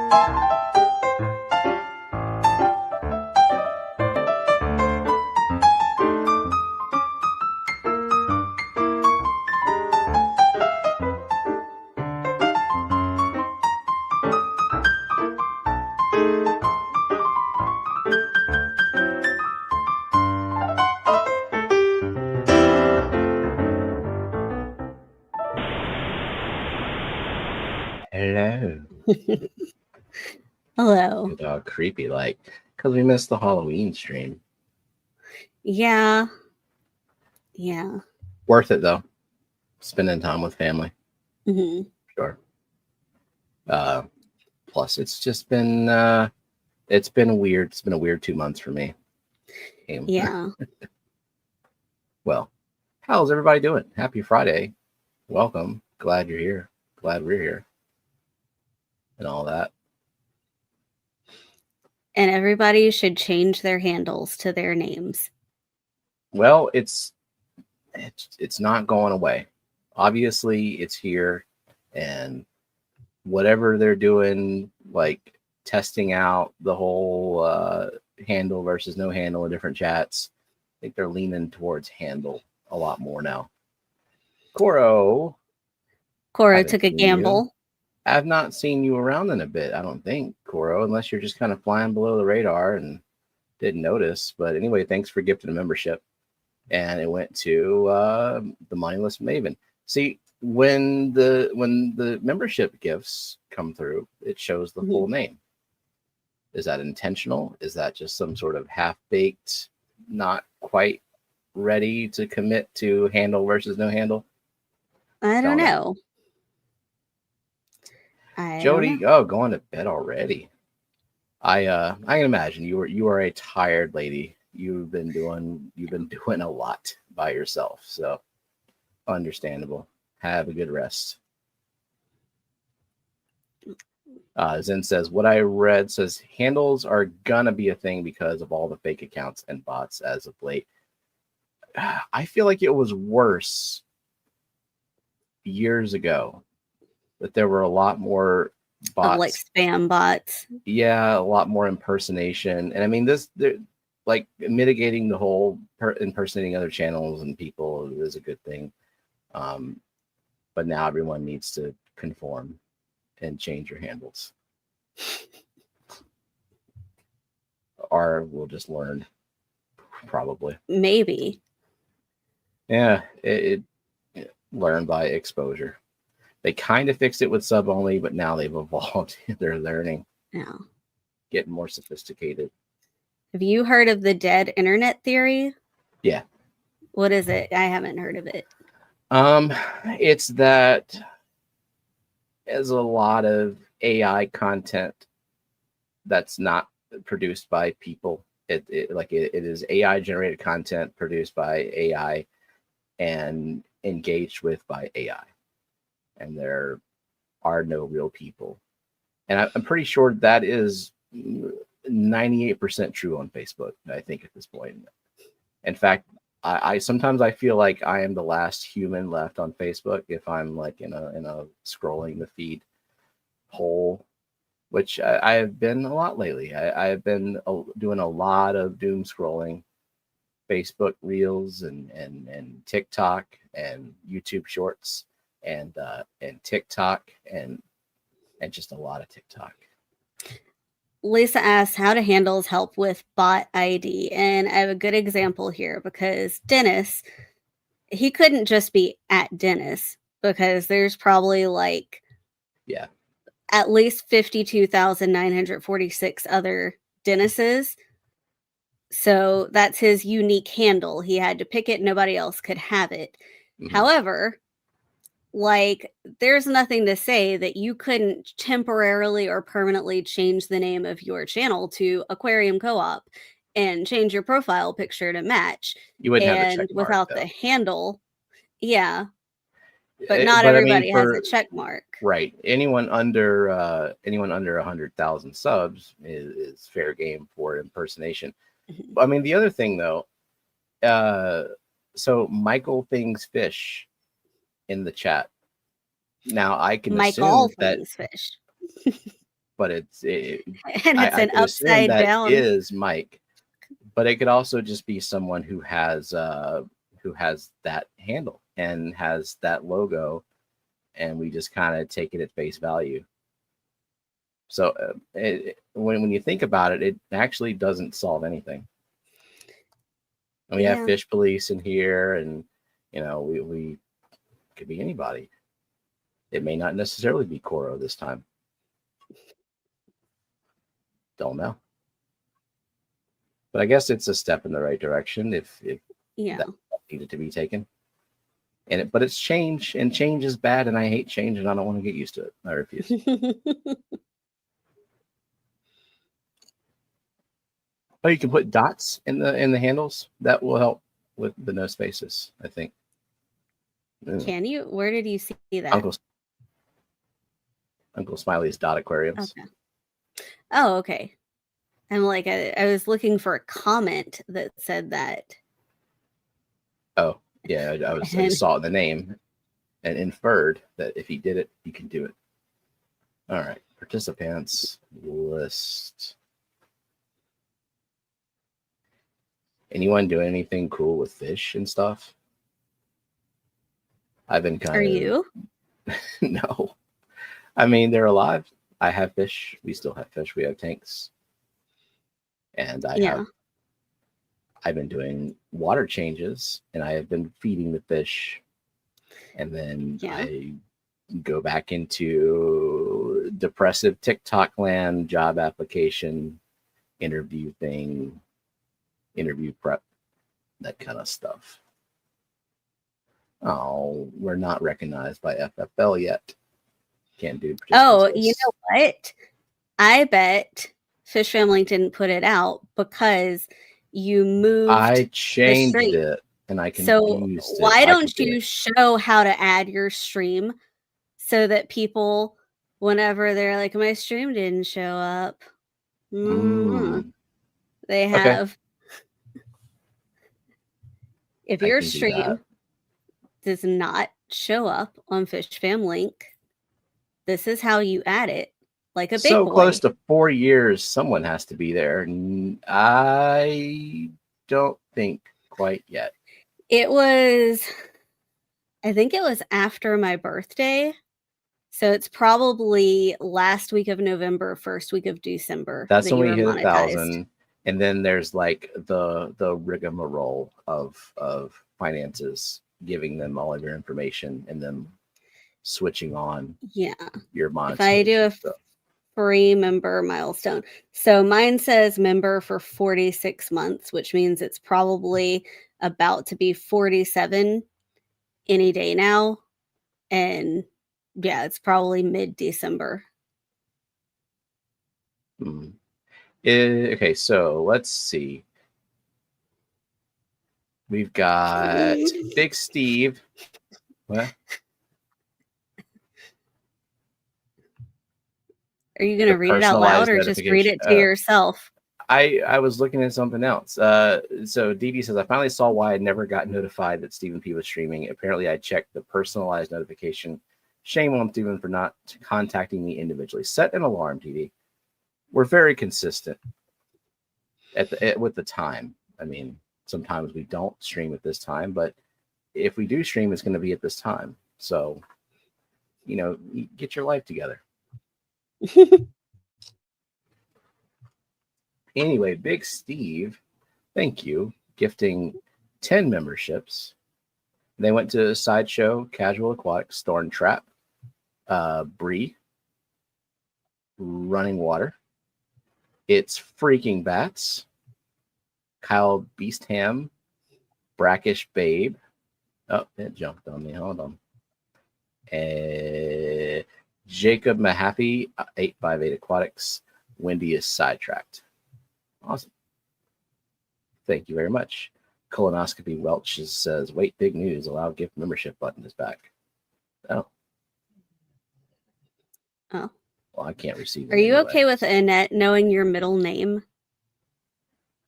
Hello. Hello. Good, creepy, like, because we missed the Halloween stream. Yeah. Worth it though. Spending time with family. Mm-hmm. Sure. Plus, it's just been it's been weird. It's been a weird 2 months for me. Yeah. Well, how's everybody doing? Happy Friday. Welcome. Glad you're here. Glad we're here. And all that. And everybody should change their handles to their names. Well, it's not going away. Obviously, it's here, and whatever they're doing, like testing out the whole handle versus no handle in different chats, I think they're leaning towards handle a lot more now. Coro took a gamble. I've not seen you around in a bit, I don't think, Coro, unless you're just kind of flying below the radar and didn't notice. But anyway, thanks for gifting a membership. And it went to the Mindless Maven. See, when the membership gifts come through, it shows the full name. Is that intentional? Is that just some sort of half-baked, not quite ready to commit to handle versus no handle? I don't know. Jody, going to bed already. I can imagine you are a tired lady. You've been doing a lot by yourself, so understandable. Have a good rest. Zen says, what I read says handles are gonna be a thing because of all the fake accounts and bots as of late. I feel like it was worse years ago, that there were a lot more bots, like spam bots. Yeah, a lot more impersonation. And I mean, like mitigating the whole impersonating other channels and people is a good thing. But now everyone needs to conform and change your handles. Or we'll just learn, probably. Maybe. Yeah, it learn by exposure. They kind of fixed it with sub only, but now they've evolved. They're learning. Yeah. Getting more sophisticated. Have you heard of the dead internet theory? Yeah. What is it? I haven't heard of it. It's that there's a lot of AI content that's not produced by people. It is AI generated content produced by AI and engaged with by AI. And there are no real people. And I'm pretty sure that is 98% true on Facebook, I think, at this point. In fact, I sometimes I feel like I am the last human left on Facebook if I'm like in a scrolling the feed hole, which I have been a lot lately. I have been doing a lot of doom scrolling, Facebook Reels and TikTok and YouTube Shorts and TikTok and just a lot of TikTok. Lisa asks how do handles help with bot ID, and I have a good example here because Dennis, he couldn't just be at Dennis because there's probably like at least 52,946 other Dennises. So that's his unique handle. He had to pick it. Nobody else could have it. Mm-hmm. However, like there's nothing to say that you couldn't temporarily or permanently change the name of your channel to Aquarium Co-op and change your profile picture to match. You wouldn't have a check mark, without though. The handle. Yeah. But not everybody has a check mark. Right. Anyone under 100,000 subs is fair game for impersonation. Mm-hmm. I mean, the other thing though, so Michael Things Fish in the chat. Now I can assume that Fish. but and I it's an could assume upside that down. is Mike, but it could also just be someone who has that handle and has that logo, and we just kind of take it at face value. So when you think about it, it actually doesn't solve anything. And we have fish police in here, and we could be anybody. It may not necessarily be Koro this time. Don't know. But I guess it's a step in the right direction if that needed to be taken. But it's change, and change is bad, and I hate change, and I don't want to get used to it. I refuse. Oh, you can put dots in the handles. That will help with the no spaces, I think. Can you? Where did you see that? Uncle Smiley's dot aquariums. Okay. Oh, okay. I'm like, I was looking for a comment that said that. Oh, yeah, I saw the name and inferred that if he did it, he can do it. All right, participants list. Anyone doing anything cool with fish and stuff? I've been kind of. Are you? No. I mean, they're alive. I have fish. We still have fish. We have tanks. And I've been doing water changes, and I have been feeding the fish. And then I go back into depressive TikTok land, job application, interview thing, interview prep, that kind of stuff. Oh, we're not recognized by FFL yet. Can't do. Oh, you know what? I bet Fishfam Link didn't put it out because you moved. I changed it, and I confused So why don't you show how to add your stream so that people, whenever they're like, my stream didn't show up, they have. Okay. If your stream does not show up on Fishfam Link, this is how you add it, like a big so boy. Close to 4 years, someone has to be there. I don't think quite yet. I think it was after my birthday. So it's probably last week of November, first week of December. That's when we hit 1,000. And then there's like the rigmarole of finances, giving them all of your information and then switching on your monetization. If I do a free member milestone. So mine says member for 46 months, which means it's probably about to be 47 any day now. And it's probably mid-December. Okay, so let's see. We've got Big Steve. What? Are you going to read it out loud or just read it to yourself? I was looking at something else. So DB says, I finally saw why I never got notified that Stephen P was streaming. Apparently, I checked the personalized notification. Shame on Stephen for not contacting me individually. Set an alarm, TV. We're very consistent with the time. I mean, sometimes we don't stream at this time, but if we do stream, it's going to be at this time. So, get your life together. Anyway, Big Steve, thank you, gifting 10 memberships. They went to Sideshow, Casual Aquatic, Storm Trap, Bree, Running Water, It's Freaking Bats, Kyle Beastham, Brackish Babe. Oh, it jumped on me. Hold on. Jacob Mahaffey, 858 Aquatics. Wendy is sidetracked. Awesome. Thank you very much. Colonoscopy Welch says, wait, big news. Allow gift membership button is back. Oh. Oh. Well, I can't receive it. Are you okay with Annette knowing your middle name?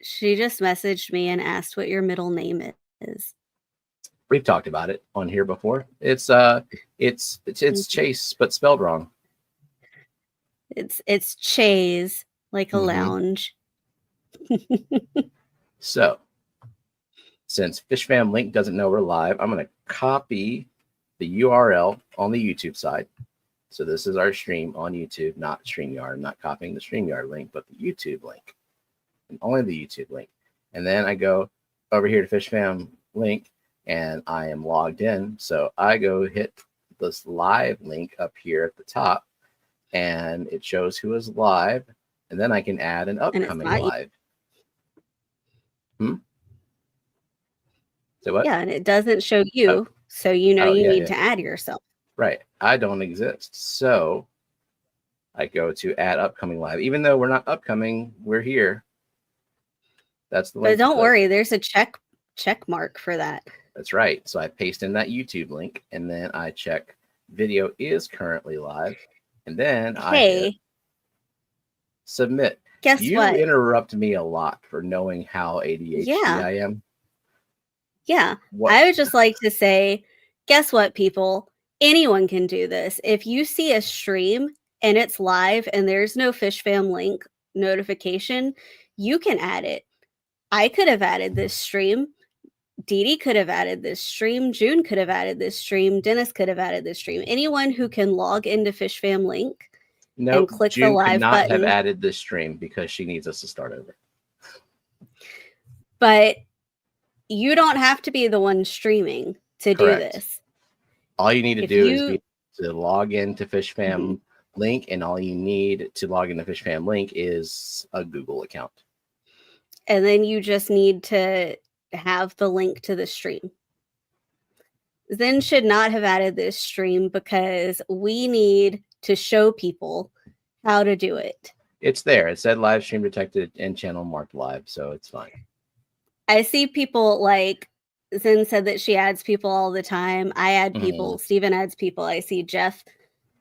She just messaged me and asked what your middle name is. We've talked about it on here before. It's Chase, but spelled wrong. It's chaise, like a lounge. So, since Fishfam link doesn't know we're live, I'm going to copy the URL on the YouTube side. So this is our stream on YouTube, not StreamYard. I'm not copying the StreamYard link, but the YouTube link, and only the YouTube link. And then I go over here to Fishfam link, and I am logged in. So I go hit this live link up here at the top, and it shows who is live, and then I can add an upcoming live. So what? Yeah, and it doesn't show you, so you know you need to add yourself. Right. I don't exist. So I go to add upcoming live. Even though we're not upcoming, we're here. That's the link. But don't worry, there's a check mark for that. That's right. So I paste in that YouTube link, and then I check video is currently live, and then I hit submit. Guess what? You interrupt me a lot for knowing how ADHD I am. Yeah. I would just like to say, guess what, people? Anyone can do this. If you see a stream and it's live and there's no Fishfam link notification, you can add it. I could have added this stream. Dee Dee could have added this stream. June could have added this stream. Dennis could have added this stream. Anyone who can log into Fishfam link and click June the live could not button. have added this stream because she needs us to start over. But you don't have to be the one streaming to do this. All you need to do is to log into Fishfam link, and all you need to log into Fishfam link is a Google account. And then you just need to have the link to the stream. Zen should not have added this stream because we need to show people how to do it. It's there. It said live stream detected and channel marked live, so it's fine. I see people like Zen said that she adds people all the time. I add people. Steven adds people. I see Jeff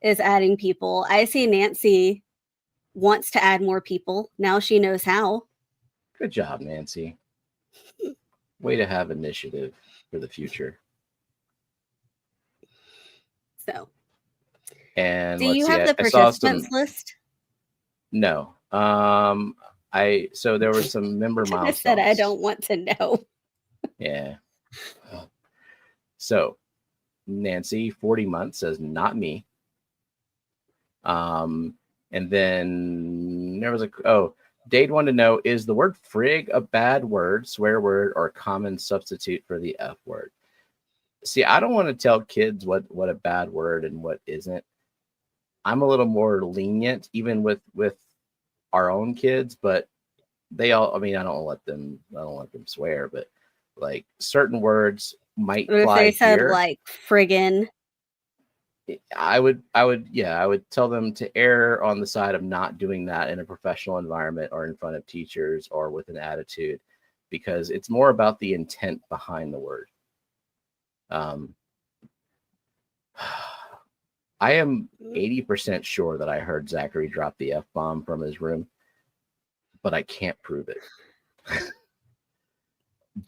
is adding people. I see Nancy wants to add more people. Now she knows how. Good job, Nancy. Way to have initiative for the future. So, and do you have the participants list? No. So there were some member milestones. I said I don't want to know. Yeah. So Nancy, 40 months, says not me. And then there was Dade wanted to know, is the word frig a bad word, swear word, or a common substitute for the F word? See, I don't want to tell kids what a bad word and what isn't. I'm a little more lenient, even with our own kids, but they all, I mean, I don't let them swear, but like certain words might fly. If they said here, like friggin', I would tell them to err on the side of not doing that in a professional environment or in front of teachers or with an attitude, because it's more about the intent behind the word. I am 80% sure that I heard Zachary drop the F-bomb from his room, but I can't prove it.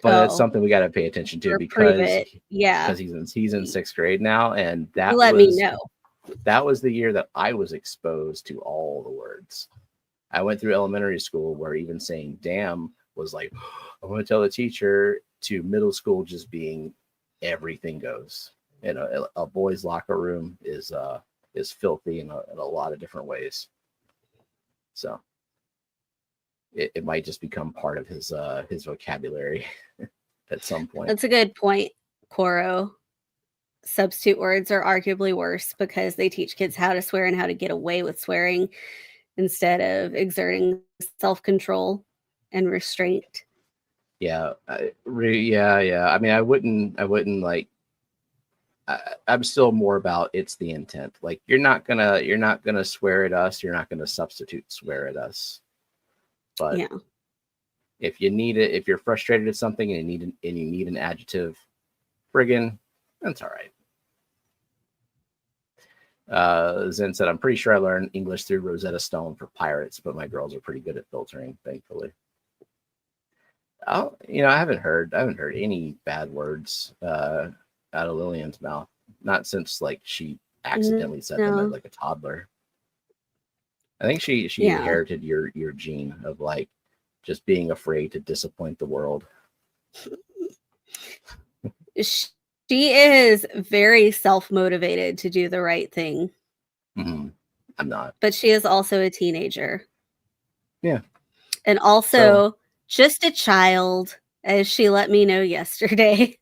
But it's something we got to pay attention to because he's in 6th grade now, and that let me know. That was the year that I was exposed to all the words. I went through elementary school where even saying "damn" was like, I want to tell the teacher, to middle school just being everything goes. You know, a boys' locker room is filthy in a lot of different ways. So it might just become part of his vocabulary at some point. That's a good point, Coro. Substitute words are arguably worse because they teach kids how to swear and how to get away with swearing instead of exerting self-control and restraint. Yeah. I mean, I wouldn't like. I'm still more about it's the intent. Like you're not gonna swear at us. You're not gonna substitute swear at us. But yeah, if you need it, if you're frustrated at something and you need an adjective, friggin', that's all right. Zen said, I'm pretty sure I learned English through Rosetta Stone for pirates, but my girls are pretty good at filtering, thankfully. I haven't heard any bad words out of Lillian's mouth. Not since like she accidentally said them as like a toddler. I think she Yeah. inherited your gene of like just being afraid to disappoint the world. She is very self-motivated to do the right thing. Mm-hmm. I'm not. But she is also a teenager. Yeah. And also just a child, as she let me know yesterday.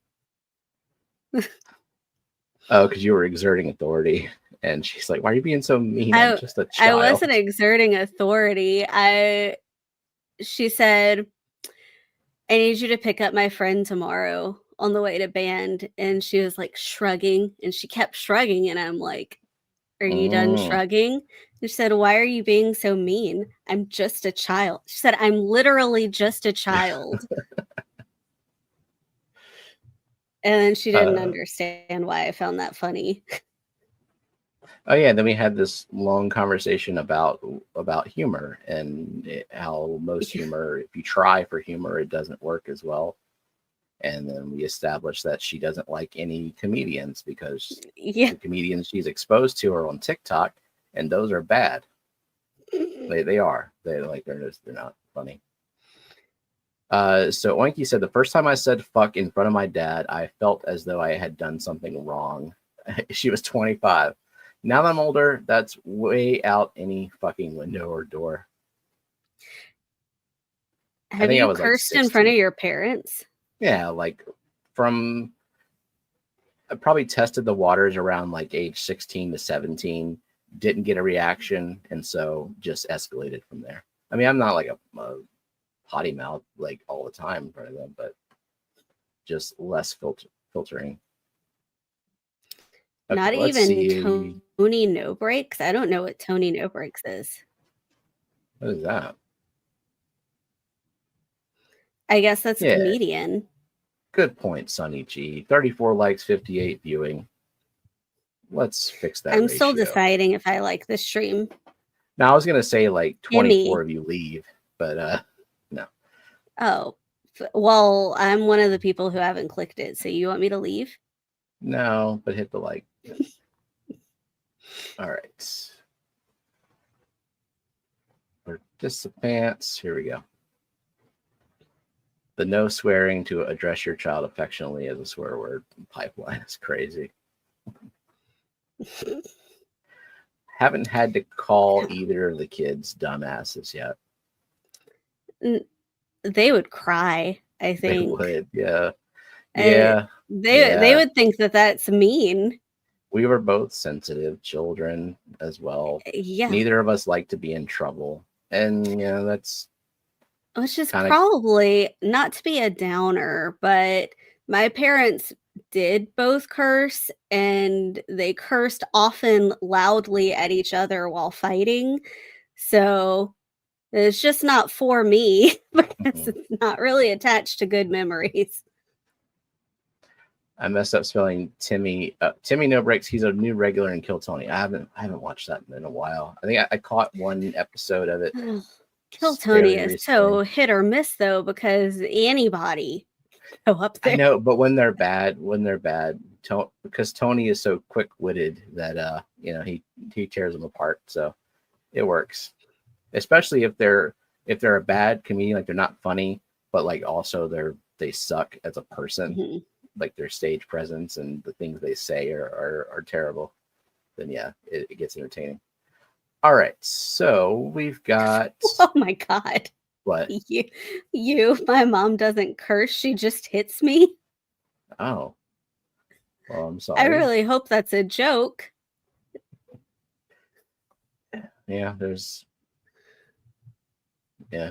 Oh, because you were exerting authority. And she's like, why are you being so mean? I'm just a child. I wasn't exerting authority. She said, I need you to pick up my friend tomorrow on the way to band. And she was like shrugging, and she kept shrugging. And I'm like, are you done shrugging? And she said, why are you being so mean? I'm just a child. She said, I'm literally just a child. And then she didn't understand why I found that funny. Oh yeah, then we had this long conversation about humor and how most humor, if you try for humor, it doesn't work as well. And then we established that she doesn't like any comedians because the comedians she's exposed to are on TikTok, and those are bad. They are. They're not funny. So Oinky said, the first time I said fuck in front of my dad, I felt as though I had done something wrong. She was 25. Now that I'm older, that's way out any fucking window or door. Have you cursed in front of your parents? Yeah, like I probably tested the waters around like age 16 to 17, didn't get a reaction, and so just escalated from there. I mean, I'm not like a potty mouth like all the time in front of them, but just less filtering. Okay, not even Tony No Breaks. I don't know what Tony No Breaks is. What is that? I guess that's a comedian. Good point, Sonny G. 34 likes, 58 viewing. Let's fix that. I'm still deciding if I like this stream. Now I was gonna say like 24 of you leave, but no. Oh, well, I'm one of the people who haven't clicked it. So you want me to leave? No, but hit the like. All right. Participants. Here we go. The no swearing to address your child affectionately as a swear word pipeline is crazy. Haven't had to call either of the kids dumbasses yet. They would cry, I think. They would, yeah. They would think that that's mean. We were both sensitive children as well. Yeah. Neither of us like to be in trouble. And, that's... Which is probably not to be a downer, but my parents did both curse, and they cursed often loudly at each other while fighting. So it's just not for me because it's not really attached to good memories. I messed up spelling Timmy. Timmy No Breaks. He's a new regular in Kill Tony. I haven't watched that in a while. I think I caught one episode of it. Kill Tony is so hit or miss though, because anybody go up there. I know, but when they're bad, because Tony is so quick-witted that he tears them apart. So it works, especially if they're a bad comedian, like they're not funny, but like also they suck as a person. Mm-hmm. Like their stage presence and the things they say are terrible. Then yeah, it gets entertaining. All right, so we've got. Oh my God! What? My mom doesn't curse; she just hits me. Oh, well, I'm sorry. I really hope that's a joke. Yeah, Yeah,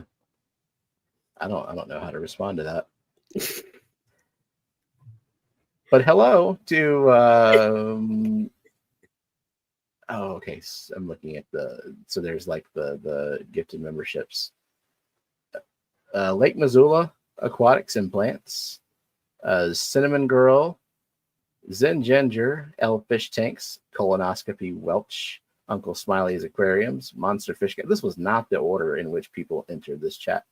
I don't know how to respond to that. But hello to. Oh, okay. So I'm looking at so there's like the gifted memberships. Lake Missoula, Aquatics and Plants, Cinnamon Girl, Zen Ginger, L Fish Tanks, Colonoscopy Welch, Uncle Smiley's Aquariums, Monster Fish. This was not the order in which people entered this chat.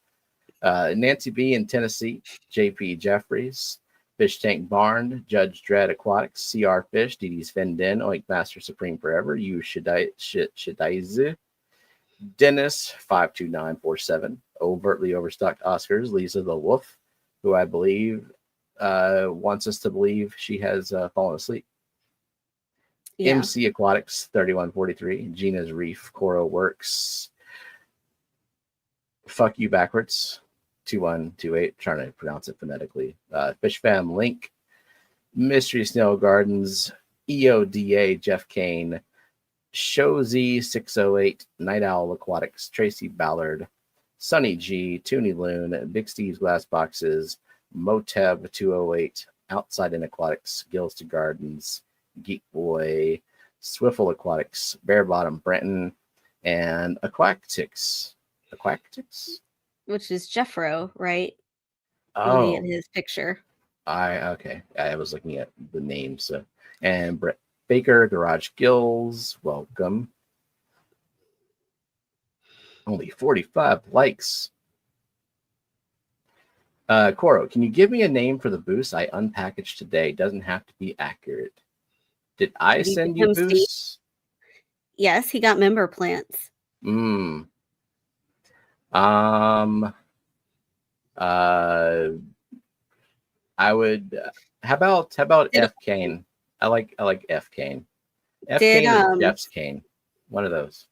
Nancy B in Tennessee, JP Jeffries, Fish Tank Barn, Judge Dredd Aquatics, CR Fish, DD's Fendin, Oink Master Supreme Forever, You Shidaizu, Dennis 52947, overtly overstocked Oscars, Lisa the Wolf, who I believe wants us to believe she has fallen asleep. Yeah. MC Aquatics 3143, Gina's Reef, Coro Works, Fuck You Backwards 2128, trying to pronounce it phonetically. Fishfam Link, Mystery Snail Gardens, EODA Jeff Kane, Showz 608, Night Owl Aquatics, Tracy Ballard, Sunny G, Toonie Loon, Big Steve's Glass Boxes, Moteb 208, Outside in Aquatics, Gills to Gardens, Geek Boy, Swiffle Aquatics, Bare Bottom Brenton, and Aquatics. Aquatics? Which is Jeffro, right? Oh, Looking at his picture. okay. I was looking at the names. So. And Brett Baker, Garage Gills, welcome. Only 45 likes. Coro, can you give me a name for the boost I unpackaged today? Doesn't have to be accurate. Did I Did you send give you him boosts? Yes, he got member plants. I would. How about F Kane? I like F Kane. F Kane or Jeff's Kane. One of those.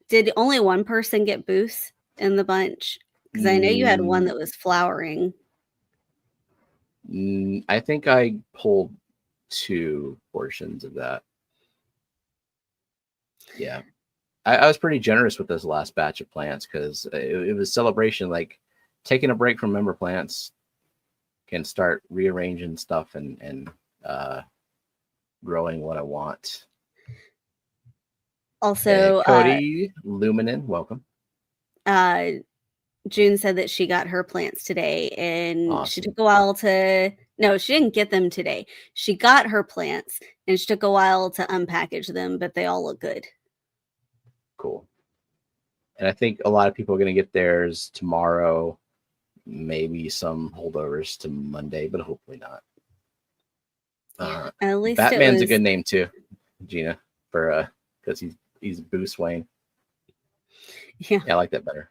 Did only one person get boosts in the bunch? Because I know you had one that was flowering. I think I pulled 2 portions of that. Yeah. I was pretty generous with this last batch of plants because it was celebration, like taking a break from member plants, can start rearranging stuff and growing what I want. Also, Cody Luminen, welcome. June said that she got her plants today, and Awesome. she took a while to. No, she didn't get them today. She got her plants, and she took a while to unpackage them, but they all look good. Cool. And I think a lot of people are going to get theirs tomorrow. Maybe some holdovers to Monday, but hopefully not. At least Batman's a good name too, Gina, for because he's Bruce Wayne. Yeah, I like that better.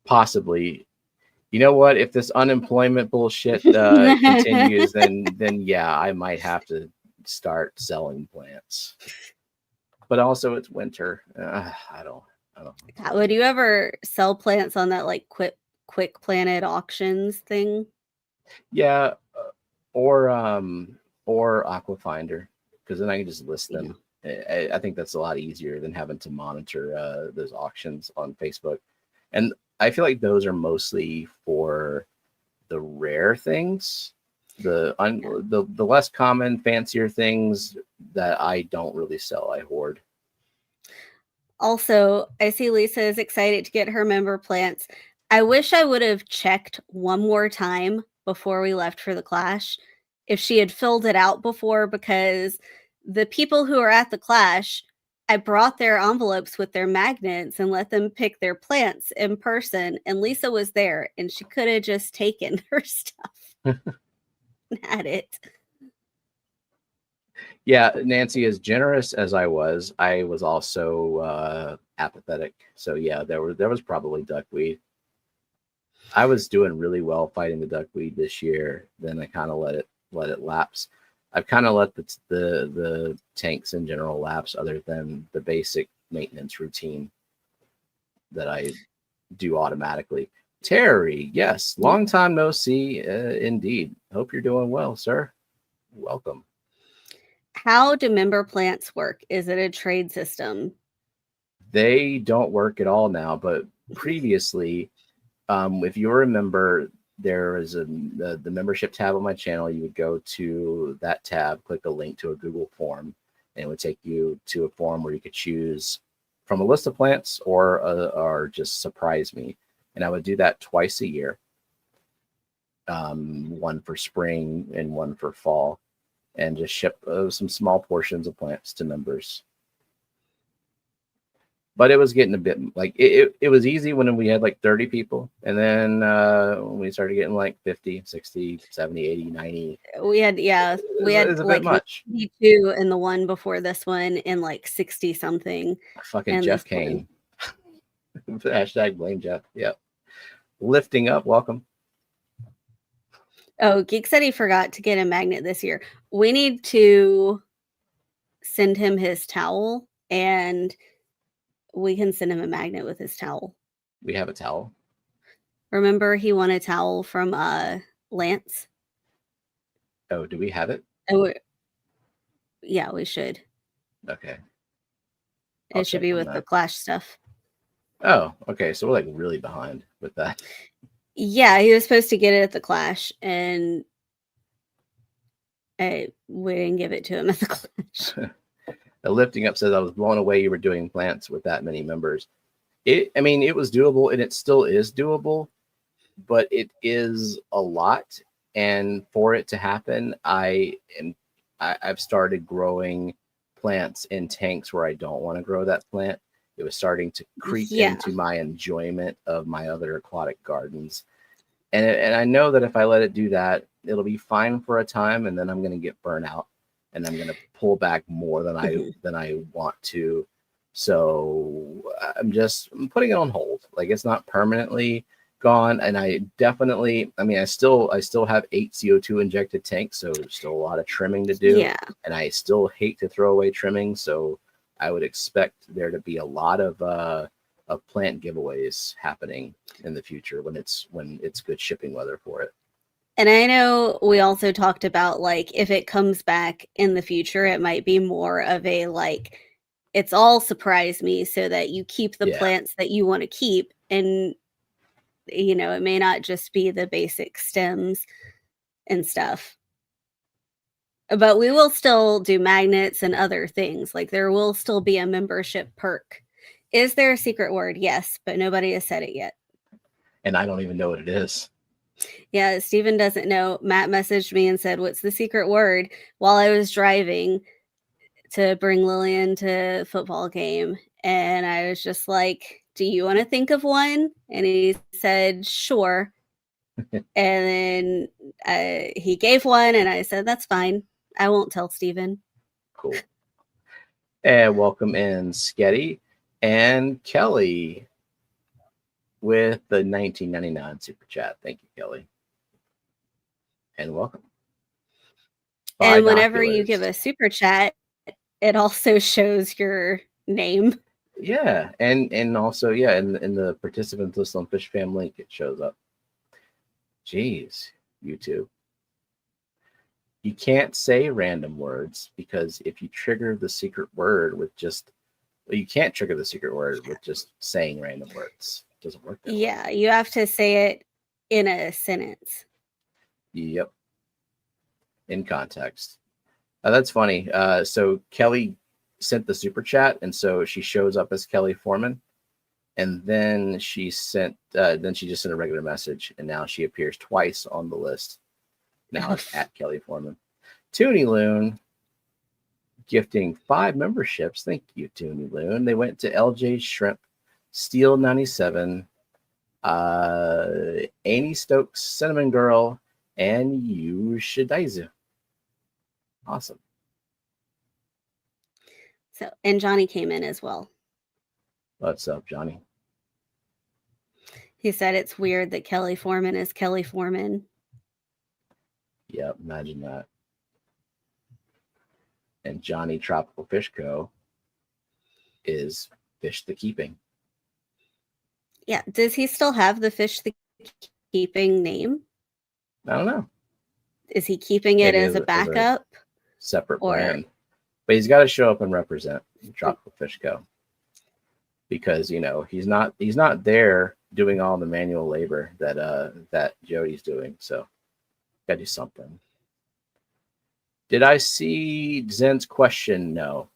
Possibly. You know what? If this unemployment bullshit continues, then yeah, I might have to start selling plants. But also, it's winter. I don't. Would you ever sell plants on that like quick Planet auctions thing? Yeah, or Aquafinder, because then I can just list them. Yeah. I think that's a lot easier than having to monitor those auctions on Facebook. And I feel like those are mostly for the rare things, the less common, fancier things that I don't really sell. I hoard. Also, I see Lisa is excited to get her member plants. I wish I would have checked one more time before we left for the clash if she had filled it out before, because the people who are at the clash, I brought their envelopes with their magnets and let them pick their plants in person, and Lisa was there, and she could have just taken her stuff and had it. Yeah, Nancy, as generous as I was also apathetic. So yeah, there was probably duckweed. I was doing really well fighting the duckweed this year. Then I kind of let it lapse. I've kind of let the tanks in general lapse, other than the basic maintenance routine that I do automatically. Terry, yes, long time no see, indeed. Hope you're doing well, sir. Welcome. How do member plants work? Is it a trade system? They don't work at all now, but previously, if you remember, there is the membership tab on my channel. You would go to that tab, click a link to a Google form, and it would take you to a form where you could choose from a list of plants or just surprise me. And I would do that twice a year, one for spring and one for fall, and just ship some small portions of plants to members. But it was getting a bit like it was easy when we had like 30 people. And then when we started getting like 50, 60, 70, 80, 90. We had It was a bit like much. 92 in the one before this one and like 60 something. Fucking in Jeff this one. Kane. Hashtag blame Jeff. Yep. Lifting up. Welcome. Oh, Geek said he forgot to get a magnet this year. We need to send him his towel, and we can send him a magnet with his towel. We have a towel. Remember, he won a towel from Lance. Oh, do we have it? Oh, yeah, we should. Okay. It should be with the Clash stuff. Oh, okay. So we're like really behind with that. Yeah, he was supposed to get it at the Clash, and we didn't give it to him at the Clash. The Lifting Up says, I was blown away you were doing plants with that many members. It was doable, and it still is doable, but it is a lot. And for it to happen, I've started growing plants in tanks where I don't want to grow that plant. It was starting to creep into my enjoyment of my other aquatic gardens. And I know that if I let it do that, it'll be fine for a time, and then I'm going to get burnt out, and I'm going to pull back more than I want to. So I'm putting it on hold. Like, it's not permanently gone. And I still have 8 CO2 injected tanks, so there's still a lot of trimming to do. Yeah. And I still hate to throw away trimming, so I would expect there to be a lot of plant giveaways happening in the future when it's good shipping weather for it. And I know we also talked about, like, if it comes back in the future, it might be more of a, like, it's all surprise me so that you keep the plants that you want to keep. And, it may not just be the basic stems and stuff. But we will still do magnets and other things. Like, there will still be a membership perk. Is there a secret word? Yes, but nobody has said it yet. And I don't even know what it is. Yeah, Steven doesn't know. Matt messaged me and said, what's the secret word? While I was driving to bring Lillian to football game. And I was just like, do you want to think of one? And he said, sure. And then he gave one, and I said, that's fine. I won't tell Steven. Cool. And welcome in Sketty and Kelly with the 1999 super chat. Thank you, Kelly. And welcome. And whenever you give a super chat, it also shows your name. Yeah, and also, in the participants list on Fishfam link, it shows up. Jeez, YouTube. You can't say random words, because if you trigger the secret word with you can't trigger the secret word with just saying random words. It doesn't work that way. You have to say it in a sentence. Yep. In context. That's funny. So Kelly sent the super chat, and so she shows up as Kelly Foreman, and then she just sent a regular message, and now she appears twice on the list. Now it's at Kelly Foreman. Toonie Loon gifting 5 memberships. Thank you, Toonie Loon. They went to LJ Shrimp, Steel 97, Annie Stokes, Cinnamon Girl, and Yushidaizu. Awesome. So, and Johnny came in as well. What's up, Johnny? He said it's weird that Kelly Foreman is Kelly Foreman. Yep, imagine that. And Johnny Tropical Fish Co. is Fish the Keeping. Yeah. Does he still have the Fish the Keeping name? I don't know. Is he keeping it as a backup? Separate brand. But he's got to show up and represent Tropical Fish Co. Because, he's not there doing all the manual labor that Jody's doing. So gotta do something. Did I see Zen's question? No.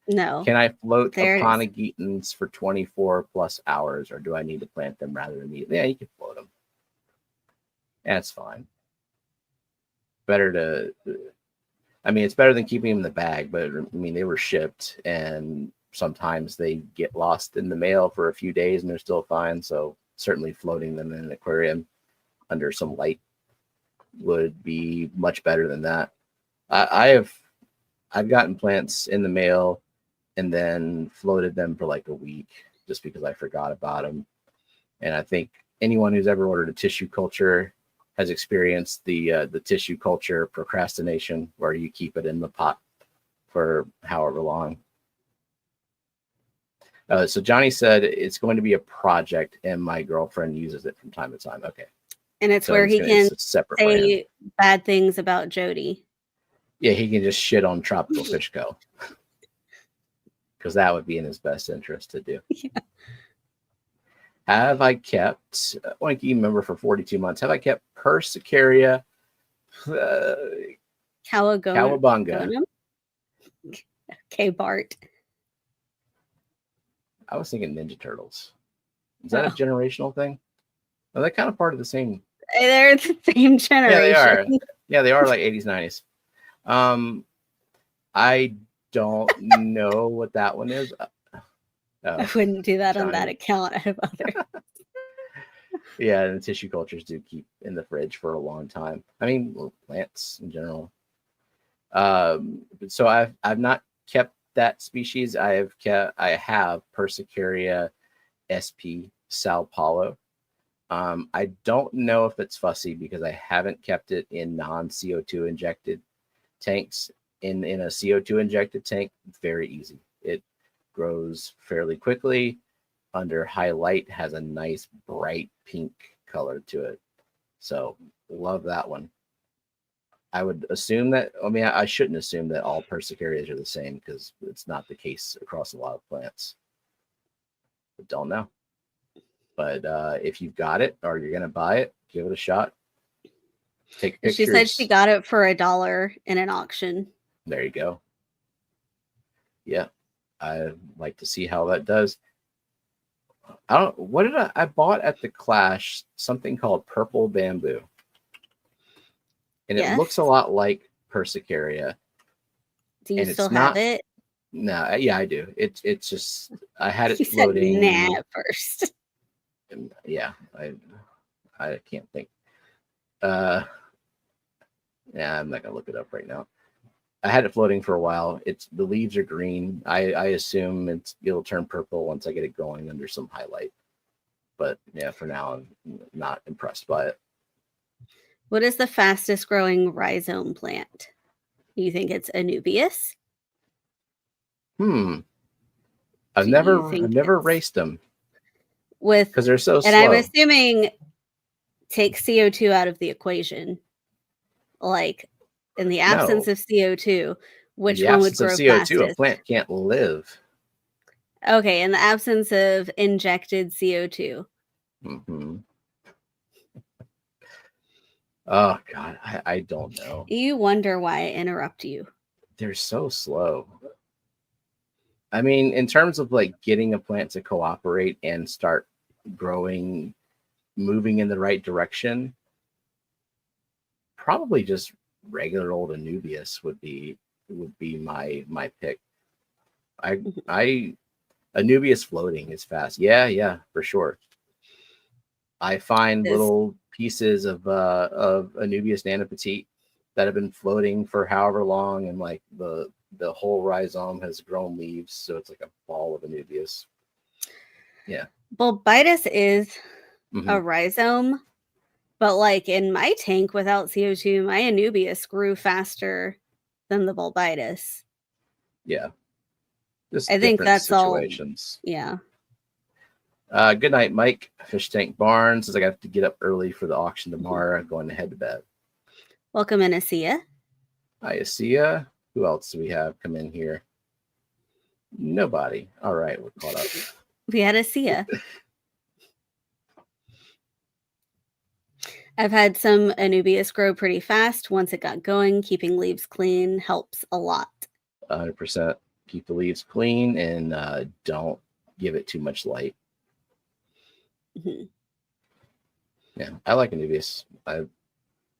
Can I float Aponogetons for 24 plus hours, or do I need to plant them rather immediately? Yeah, you can float them. That's fine. It's better than keeping them in the bag, but they were shipped, and sometimes they get lost in the mail for a few days and they're still fine. So certainly floating them in an aquarium under some light would be much better than that. I've gotten plants in the mail and then floated them for like a week just because I forgot about them. And I think anyone who's ever ordered a tissue culture has experienced the tissue culture procrastination, where you keep it in the pot for however long. So Johnny said it's going to be a project, and my girlfriend uses it from time to time. Okay, and it's so where he can say brand. Bad things about Jody. Yeah, he can just shit on Tropical Fish Co. Because that would be in his best interest to do. Yeah. Have I kept, Oinky member for 42 months, have I kept Persicaria Cowabunga? Okay, Bart. I was thinking Ninja Turtles. Is that a generational thing? Are they kind of part of the same? They're the same generation. Yeah, they are. Yeah, they are like 80s, 90s. I don't know what that one is. I wouldn't do that on that account. I have other. Yeah, and the tissue cultures do keep in the fridge for a long time. I mean, well, plants in general. So I've not kept that species. I have Persicaria sp Sao Paulo. I don't know if it's fussy because I haven't kept it in non-CO2 injected tanks. In a CO2 injected tank, very easy. It grows fairly quickly under high light, has a nice bright pink color to it. So love that one. I would assume that, I mean, I shouldn't assume that all Persicarias are the same because it's not the case across a lot of plants. But don't know. But if you've got it or you're going to buy it, give it a shot. Take pictures. She said she got it for $1 in an auction. There you go. Yeah. I'd like to see how that does. I bought at the Clash something called Purple Bamboo. And it looks a lot like Persicaria. Do you still have it? No, yeah, I do. It's just I had it floating. Said, nah, at first. Yeah, I can't think. Yeah, I'm not gonna look it up right now. I had it floating for a while. The leaves are green. I assume it'll turn purple once I get it going under some highlight. But yeah, for now I'm not impressed by it. What is the fastest growing rhizome plant? You think it's Anubias? I've never raced them because they're so slow. And I'm assuming take CO2 out of the equation. Like in the absence of CO2, which one would grow fastest? CO2, a plant can't live. Okay, in the absence of injected CO2. Mm-hmm. Oh God, I don't know. You wonder why I interrupt you. They're so slow. I mean, in terms of like getting a plant to cooperate and start growing, moving in the right direction, probably just regular old Anubias would be my pick. Anubias floating is fast. Yeah, for sure. I find little pieces of Anubias nanopetite that have been floating for however long, and like the whole rhizome has grown leaves, so it's like a ball of Anubias. Yeah. Bulbitis is a rhizome, but like in my tank without CO2, my Anubias grew faster than the Bulbitis. Yeah. I think that's situations. All. Yeah. Good night, Mike. Fish Tank Barnes says I have to get up early for the auction tomorrow. I'm going to head to bed. Welcome in, Asia. Hi, Asia. Who else do we have come in here? Nobody. All right, we're caught up. We had Asia. I've had some Anubias grow pretty fast. Once it got going, keeping leaves clean helps a lot. 100%. Keep the leaves clean and don't give it too much light. Mm-hmm. Yeah, I like Anubias.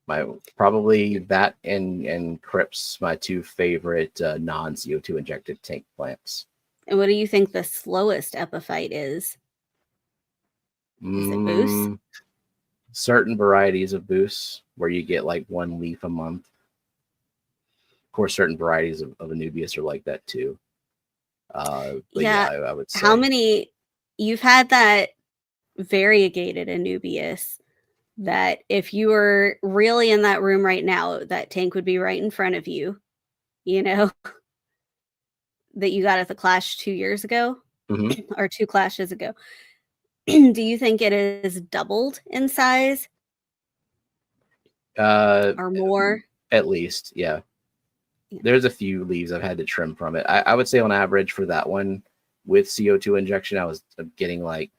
My probably that and Crips, my two favorite non-CO2 injected tank plants. And what do you think the slowest epiphyte is? Is it Boos? Certain varieties of Boos, where you get like one leaf a month. Of course, certain varieties of Anubias are like that too. But yeah, I would say. How many? You've had that variegated Anubias that if you were really in that room right now, that tank would be right in front of you, you know, that you got at the clash 2 years ago or 2 clashes ago. Do you think it is doubled in size? Or more? At least, yeah. There's a few leaves I've had to trim from it. I would say on average for that one with CO2 injection, I was getting like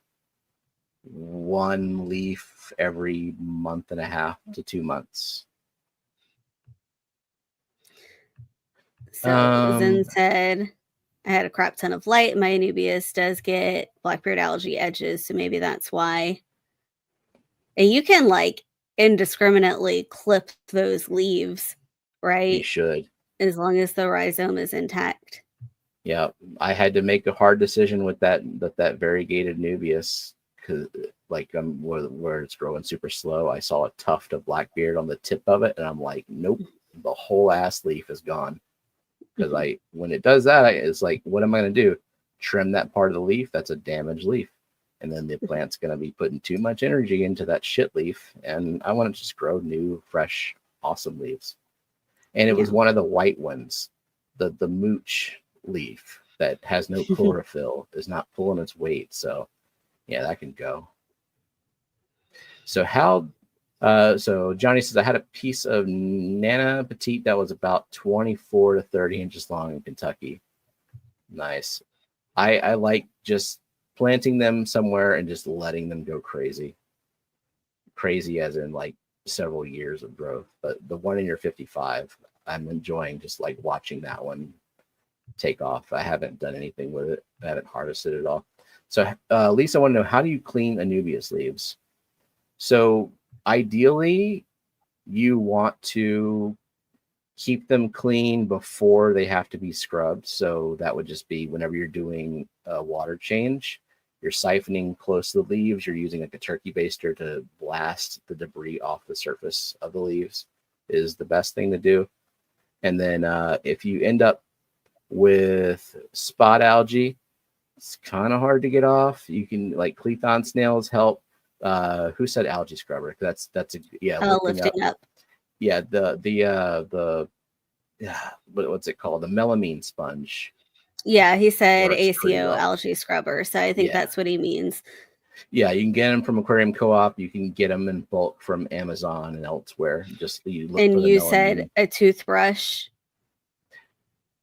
one leaf every month and a half to 2 months. So Zen said, I had a crap ton of light. My Anubias does get blackbeard algae edges, so maybe that's why. And you can like indiscriminately clip those leaves, right? You should. As long as the rhizome is intact. Yeah, I had to make a hard decision with that variegated Nubius because like where it's growing super slow. I saw a tuft of blackbeard on the tip of it, and I'm like, nope, the whole ass leaf is gone. Because when it does that, it's like, what am I going to do? Trim that part of the leaf? That's a damaged leaf, and then the plant's going to be putting too much energy into that shit leaf, and I want to just grow new, fresh, awesome leaves. And it was one of the white ones, the mooch leaf that has no chlorophyll, is not pulling its weight. So yeah, that can go. So so Johnny says, I had a piece of Nana Petite that was about 24 to 30 inches long in Kentucky. Nice. I like just planting them somewhere and just letting them go crazy. Crazy as in like several years of growth. But the one in your 55, I'm enjoying just like watching that one take off. I haven't done anything with it. I haven't harvested it all. So Lisa, I want to know, how do you clean Anubias leaves? So ideally, you want to keep them clean before they have to be scrubbed. So that would just be whenever you're doing a water change, you're siphoning close to the leaves. You're using like a turkey baster to blast the debris off the surface of the leaves is the best thing to do. And then if you end up with spot algae, it's kind of hard to get off. You can like Clethon snails help. Who said algae scrubber? That's lifting up. Yeah, what's it called? The melamine sponge. Yeah, he said ACO algae scrubber. So I think that's what he means. Yeah, you can get them from Aquarium Co-op. You can get them in bulk from Amazon and elsewhere. Just you look and for the you melamine. Said a toothbrush.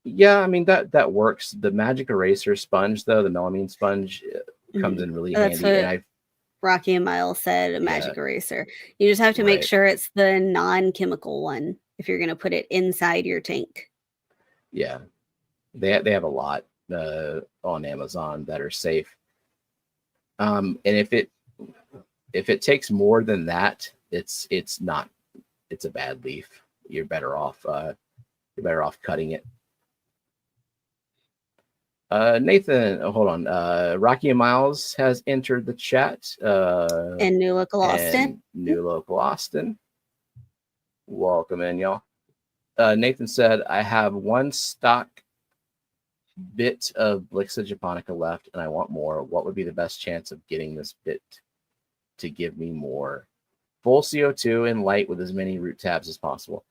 Yeah, I mean that works. The magic eraser sponge, though, the melamine sponge, comes in really handy. And Rocky and Miles said a magic eraser. You just have to make sure it's the non-chemical one if you're going to put it inside your tank. Yeah, they have a lot on Amazon that are safe. And if it takes more than that, it's a bad leaf. You're better off cutting it. Nathan, hold on. Rocky and Miles has entered the chat. And New Local Austin. New Local Austin. Welcome in, y'all. Nathan said, I have one stock bit of Blixa japonica left, and I want more. What would be the best chance of getting this bit to give me more? Full CO2 and light with as many root tabs as possible.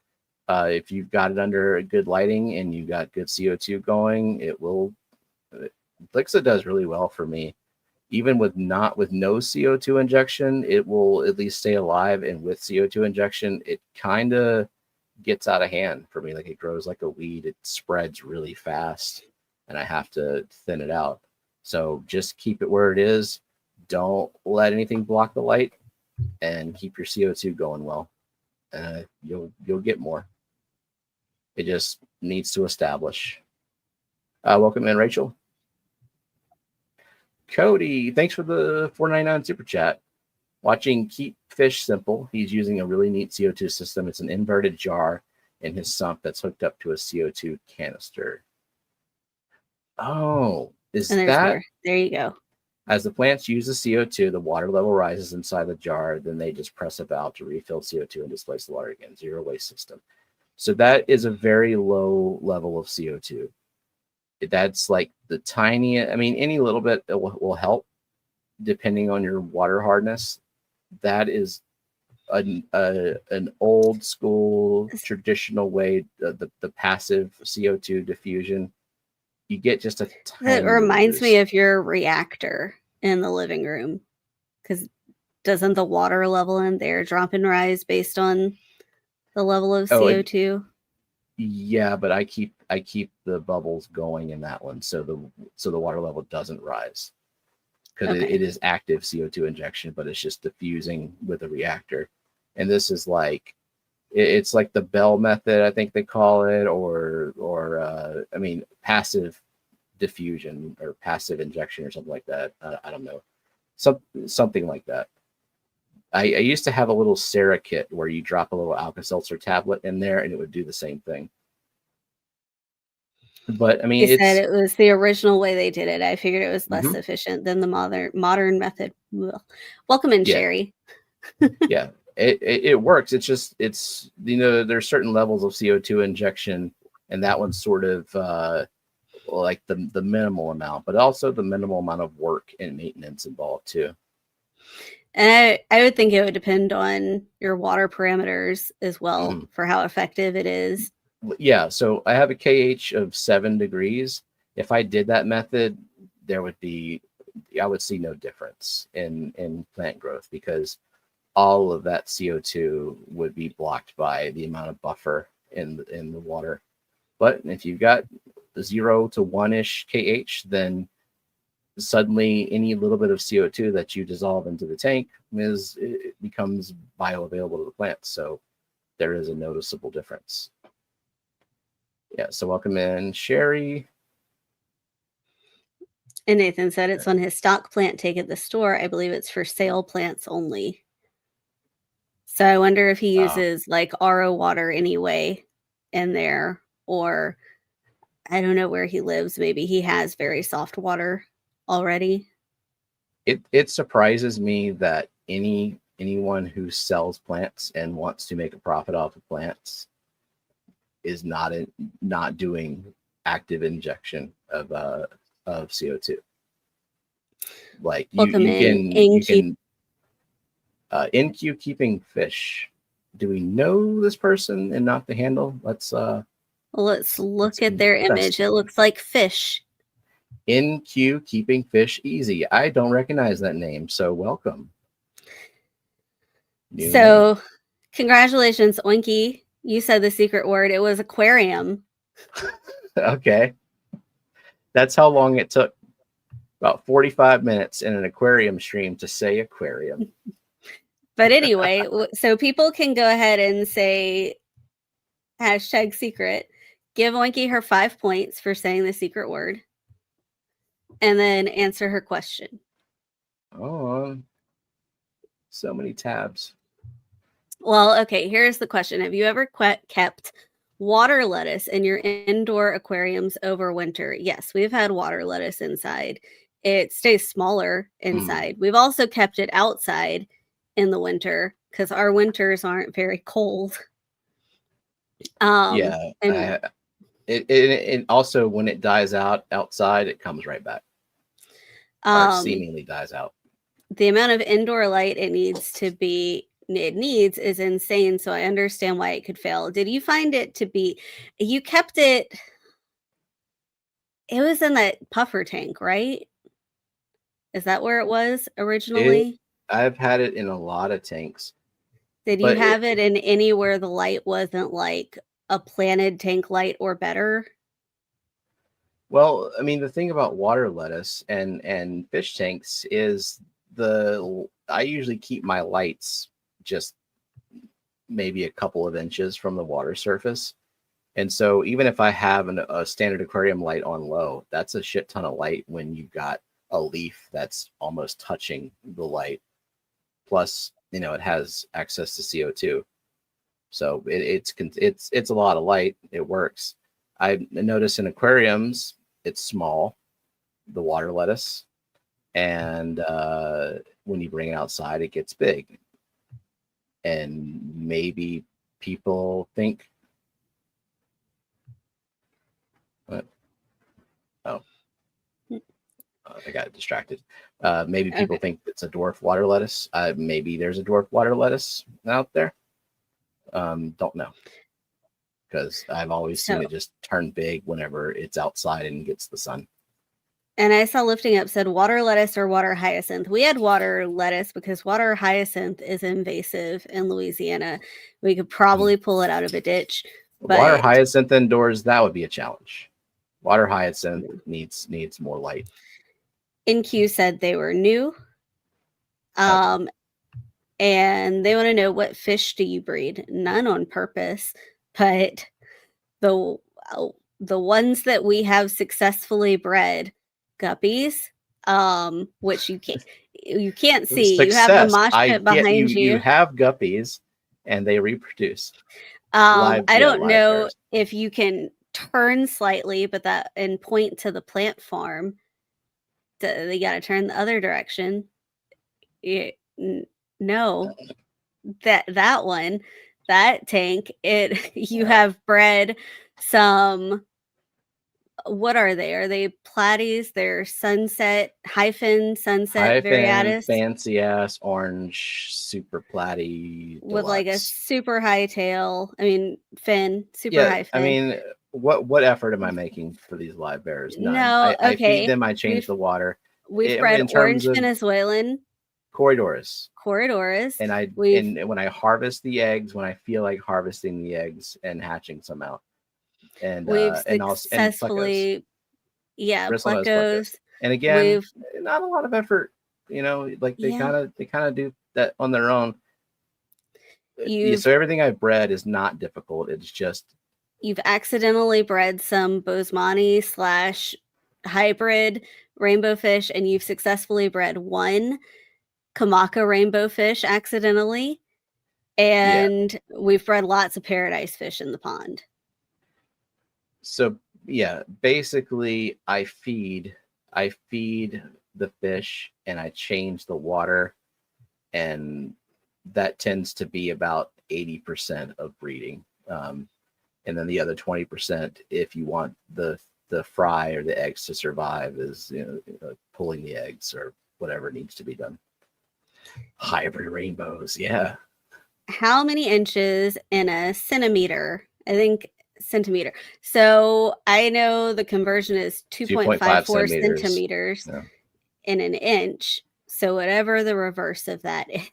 If you've got it under good lighting and you got good CO2 going, it will. Blixa does really well for me. Even with no CO2 injection, it will at least stay alive. And with CO2 injection, it kind of gets out of hand for me. Like it grows like a weed. It spreads really fast, and I have to thin it out. So just keep it where it is. Don't let anything block the light, and keep your CO2 going well. You'll get more. It just needs to establish. Welcome in, Rachel. Cody, thanks for the $4.99 super chat. Watching Keep Fish Simple. He's using a really neat CO2 system. It's an inverted jar in his sump that's hooked up to a CO2 canister. Oh, Is And there's that more. There you go. as the plants use the CO2, the water level rises inside the jar. Then they just press a valve to refill CO2 and displace the water again. Zero waste system. So that is a very low level of CO2. That's like the tiny, I mean, any little bit will help depending on your water hardness. That is an old school traditional way, the passive CO2 diffusion. You get just a tiny That reminds me boost. of your reactor in the living room, because doesn't the water level in there drop and rise based on the level of CO2? Yeah, but I keep the bubbles going in that one, so the water level doesn't rise, because it is active CO2 injection, but it's just diffusing with a reactor. And this is like, it's like the Bell method, I think they call it, or I mean, passive diffusion or passive injection or something like that. I don't know, something like that. I used to have a little Sarah kit where you drop a little Alka-Seltzer tablet in there and it would do the same thing. But I mean, You said it was the original way they did it. I figured it was less Mhm. efficient than the modern method. Ugh. Welcome in, Yeah. Sherry. Yeah, it works. It's just, it's, there's certain levels of CO2 injection, and that one's sort of like the minimal amount, but also the minimal amount of work and maintenance involved too. And I would think it would depend on your water parameters as well for how effective it is. Yeah, so I have a KH of 7 degrees. If I did that method, I would see no difference in plant growth, because all of that CO2 would be blocked by the amount of buffer in the water. But if you've got 0 to 1-ish KH, then suddenly any little bit of CO2 that you dissolve into the tank it becomes bioavailable to the plants. So there is a noticeable difference. Yeah, so welcome in, Sherry. And Nathan said it's on his stock plant take at the store. I believe it's for sale plants only. So I wonder if he uses like RO water anyway in there, or I don't know where he lives. Maybe he has very soft water already. It surprises me that anyone who sells plants and wants to make a profit off of plants is not doing active injection of CO2. Like you can NQ keeping fish. Do we know this person and not the handle? Let's look at their image. It looks like fish. NQ keeping fish easy. I don't recognize that name, so welcome. So congratulations, Oinky. You said the secret word. It was aquarium. Okay. That's how long it took. About 45 minutes in an aquarium stream to say aquarium. But anyway, so people can go ahead and say #secret. Give Oinky her 5 points for saying the secret word, and then answer her question. Oh, so many tabs. Well, okay, here's the question. Have you ever kept water lettuce in your indoor aquariums over winter? Yes, we've had water lettuce inside. It stays smaller inside. We've also kept it outside in the winter because our winters aren't very cold. Yeah. And it also, when it dies out outside, it comes right back. Or seemingly dies out. The amount of indoor light it needs is insane. So I understand why it could fail. Did you find it to be, you kept it, it was in that puffer tank, right? Is that where it was originally? I've had it in a lot of tanks. Did you have it in anywhere the light wasn't like a planted tank light or better? Well, I mean, the thing about water lettuce and fish tanks is I usually keep my lights just maybe a couple of inches from the water surface. And so even if I have a standard aquarium light on low, that's a shit ton of light when you've got a leaf that's almost touching the light. Plus, it has access to CO2. So it's a lot of light. It works. I notice in aquariums, it's small. the water lettuce, and when you bring it outside, it gets big. And maybe people think, what? Oh, I got distracted. Maybe people think it's a dwarf water lettuce. Maybe there's a dwarf water lettuce out there. Don't know, because I've always seen it just turn big whenever it's outside and gets the sun. And I saw Lifting Up said water lettuce or water hyacinth. We had water lettuce because water hyacinth is invasive in Louisiana. We could probably pull it out of a ditch. Water hyacinth indoors, that would be a challenge. Water hyacinth needs more light. NQ said they were new. And they want to know, what fish do you breed? None on purpose, but the ones that we have successfully bred, guppies, which you can't see. Success. You have the mosh pit behind you. You have guppies, and they reproduce. I don't know bears. If you can turn slightly, but and point to the plant farm. They got to turn the other direction. No, that one, that tank. You have bred some. What are they? Are they platies? They're sunset variatus, fancy ass orange super platy with like a super high tail. I mean fin, super high fin. I mean, what effort am I making for these live bears? None. No, I feed them. I change the water. We've bred orange Venezuelan, Corridorus, and when I harvest the eggs, when I feel like harvesting the eggs and hatching some out. And we've successfully, plecos. And again, not a lot of effort, like they kind of do that on their own. So everything I've bred is not difficult. It's just you've accidentally bred some Bosemani / hybrid rainbow fish, and you've successfully bred one Kamaka rainbow fish accidentally, and we've bred lots of paradise fish in the pond. So basically I feed the fish and I change the water, and that tends to be about 80% of breeding. And then the other 20%, if you want the fry or the eggs to survive, is pulling the eggs or whatever needs to be done. Hybrid rainbows, yeah. How many inches in a centimeter? I think centimeter. So I know the conversion is 2.54 centimeters in an inch. So whatever the reverse of that is.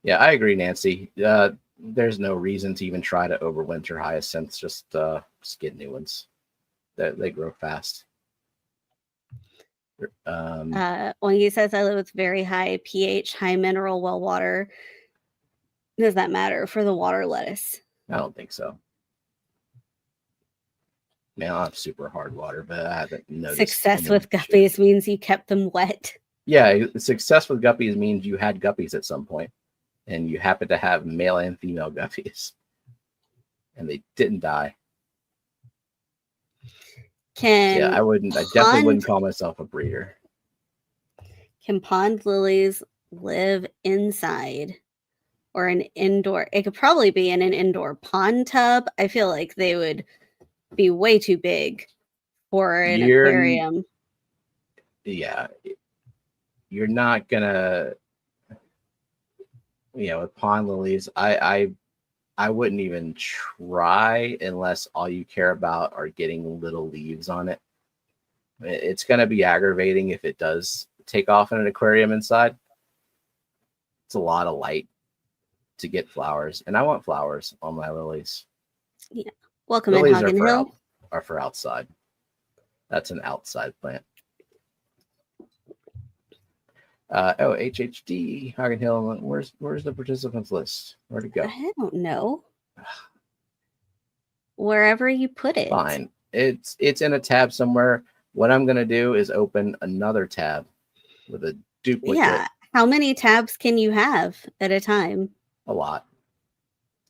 Yeah, I agree, Nancy. There's no reason to even try to overwinter hyacinths. Just get new ones. They grow fast. When he says I live with very high pH, high mineral well water, does that matter for the water lettuce? I don't think so. Man, I have super hard water, but I haven't noticed. Success with guppies means you kept them wet. Yeah, success with guppies means you had guppies at some point, and you happen to have male and female guppies, and they didn't die. I definitely wouldn't call myself a breeder. Can pond lilies live inside or an indoor? It could probably be in an indoor pond tub. I feel like they would be way too big for an aquarium. Yeah. You're not gonna, with pond lilies, I wouldn't even try unless all you care about are getting little leaves on it. It's going to be aggravating if it does take off in an aquarium inside. It's a lot of light to get flowers, and I want flowers on my lilies. Yeah. Welcome in, Hagen Hill. Are for outside. That's an outside plant. HHD Hagen Hill. Where's the participants list? Where'd it go? I don't know. Wherever you put it. Fine. It's in a tab somewhere. What I'm gonna do is open another tab with a duplicate. Yeah. How many tabs can you have at a time? A lot.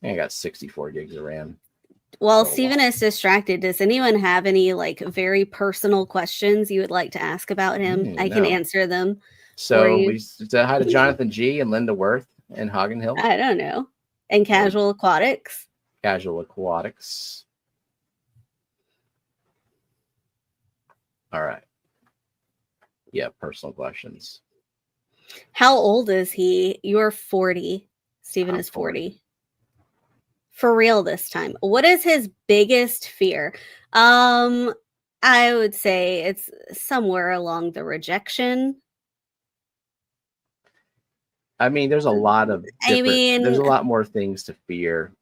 I got 64 gigs of RAM. While for a Steven while. is distracted, does anyone have any like very personal questions you would like to ask about him? I can No. answer them for So you. we said hi to Jonathan G and Linda Worth in Hagen Hill. I don't know. And Casual Aquatics. Casual Aquatics. All right. Yeah, personal questions. How old is he? You're 40. Steven I'm is 40. For real this time. What is his biggest fear? I would say it's somewhere along the rejection. I mean, there's a lot of I mean, there's a lot more things to fear.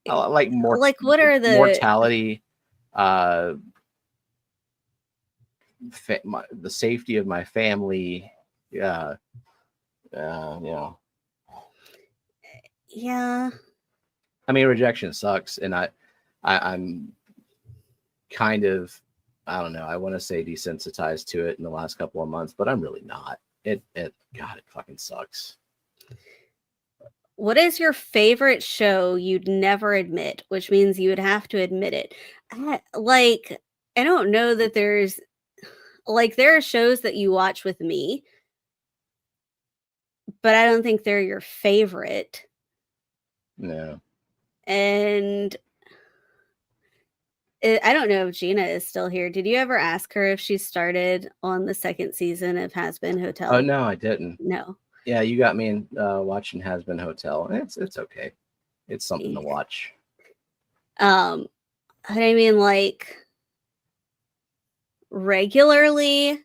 Like what are the mortality, the safety of my family. Yeah. Yeah. I mean, rejection sucks, and I'm kind of, I don't know, I want to say desensitized to it in the last couple of months, but I'm really not. God, it fucking sucks. What is your favorite show you'd never admit, which means you would have to admit it? I don't know that there are shows that you watch with me, but I don't think they're your favorite. No. And I don't know if Gina is still here. Did you ever ask her if she started on the second season of Has Been Hotel? Oh, no, I didn't. No. Yeah, you got me in watching Has Been Hotel. It's okay. It's something to watch. I mean, like, regularly,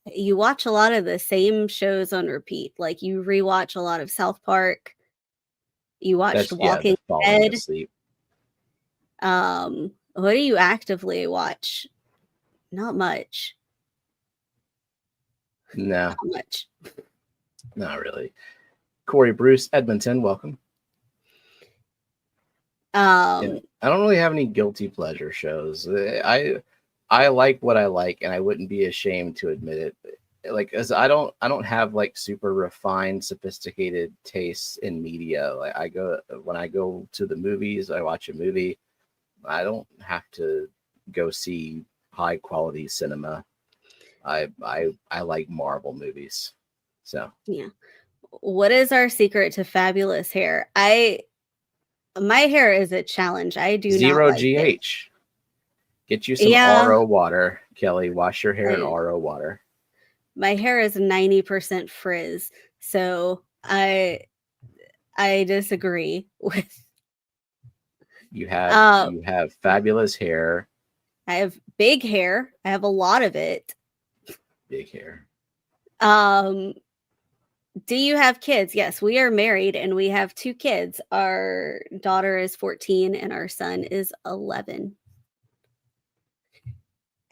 you watch a lot of the same shows on repeat. Like, you rewatch a lot of South Park. You watched Walking falling Dead. asleep. What do you actively watch? Not much. No. Not much. Not really. Corey Bruce, Edmonton, welcome. I don't really have any guilty pleasure shows. I like what I like, and I wouldn't be ashamed to admit it. Like, as I don't have like super refined, sophisticated tastes in media. Like, when I go to the movies, I watch a movie. I don't have to go see high quality cinema. I like Marvel movies. So yeah. What is our secret to fabulous hair? My hair is a challenge. I do zero not like GH. it. Get you some RO water, Kelly. Wash your hair in RO water. My hair is 90% frizz, so I disagree with. You have fabulous hair. I have big hair. I have a lot of it. Big hair. Do you have kids? Yes, we are married and we have 2 kids. Our daughter is 14 and our son is 11.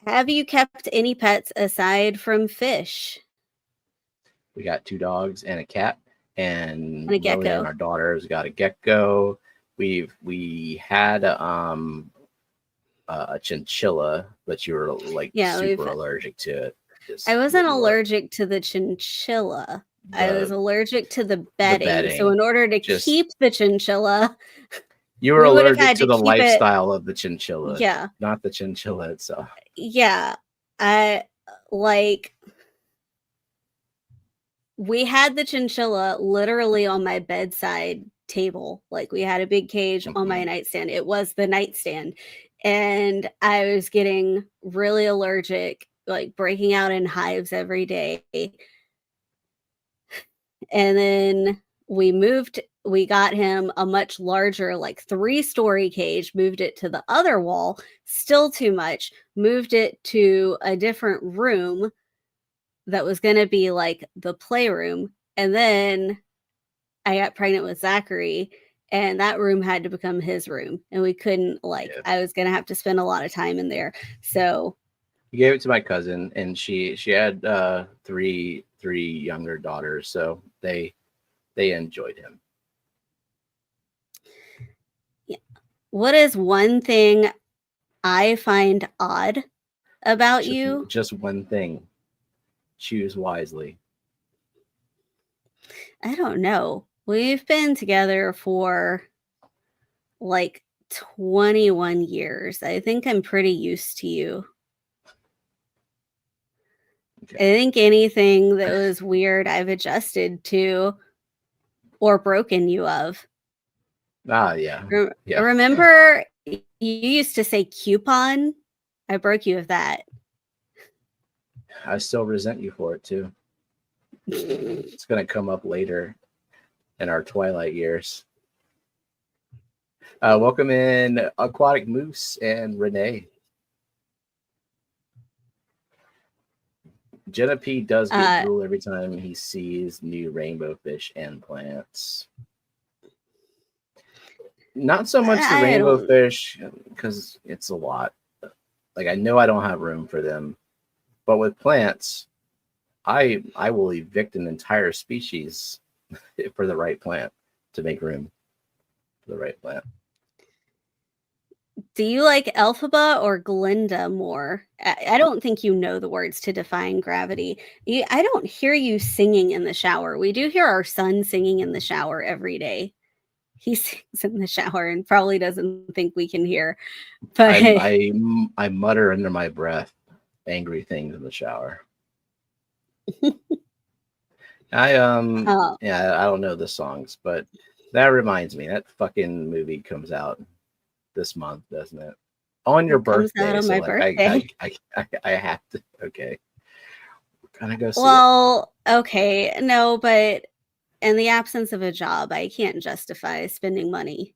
Have you kept any pets aside from fish? We got 2 dogs and a cat, and a gecko. Lily and our daughter's got a gecko. We had a chinchilla, but you were like super allergic to it. I wasn't allergic to the chinchilla. I was allergic to the bedding. So in order to keep the chinchilla, you were allergic to the lifestyle of the chinchilla. Yeah. Not the chinchilla itself. Yeah. We had the chinchilla literally on my bedside table. Like, we had a big cage on my nightstand. It was the nightstand. And I was getting really allergic, like breaking out in hives every day. And then we got him a much larger, like 3-story cage, moved it to the other wall, still too much, moved it to a different room that was going to be like the playroom. And then I got pregnant with Zachary, and that room had to become his room. And we couldn't, I was going to have to spend a lot of time in there. So he gave it to my cousin, and she had 3 younger daughters, so they enjoyed him. Yeah. What is one thing I find odd about you? Just one thing. Choose wisely. I don't know. We've been together for like 21 years. I think I'm pretty used to you. Okay. I think anything that was weird, I've adjusted to or broken you of. Yeah. Yeah. Remember, you used to say coupon? I broke you of that. I still resent you for it too. It's gonna come up later in our twilight years. Welcome in Aquatic Moose and Renee. Jenna P does get drool every time he sees new rainbow fish and plants. Not so much the rainbow fish, because it's a lot. Like, I know I don't have room for them. But with plants, I will evict an entire species for the right plant to make room for the right plant. Do you like Elphaba or Glinda more? I don't think you know the words to define gravity. I don't hear you singing in the shower. We do hear our son singing in the shower every day. He sings in the shower and probably doesn't think we can hear. But I mutter under my breath angry things in the shower. I don't know the songs, but that reminds me, that fucking movie comes out this month, doesn't it? On your birthday. Out on my birthday. I have to. Okay. We're gonna go see it. Well, okay. No, but in the absence of a job, I can't justify spending money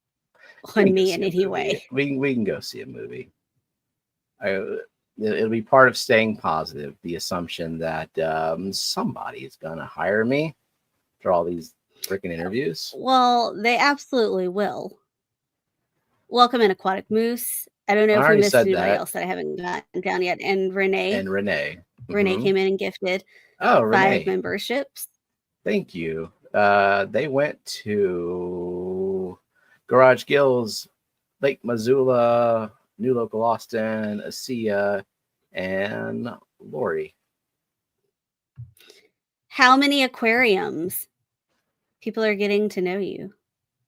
on me in any way. We can go see a movie. It'll be part of staying positive. The assumption that somebody is gonna hire me for all these freaking interviews. Well, they absolutely will. Welcome in Aquatic Moose. I don't know if we missed anybody else that I haven't gotten down yet. And Renee. Renee came in and gifted 5 memberships. Thank you. They went to Garage Gills, Lake Missoula, New Local Austin, ASEA, and Lori. How many aquariums? People are getting to know you.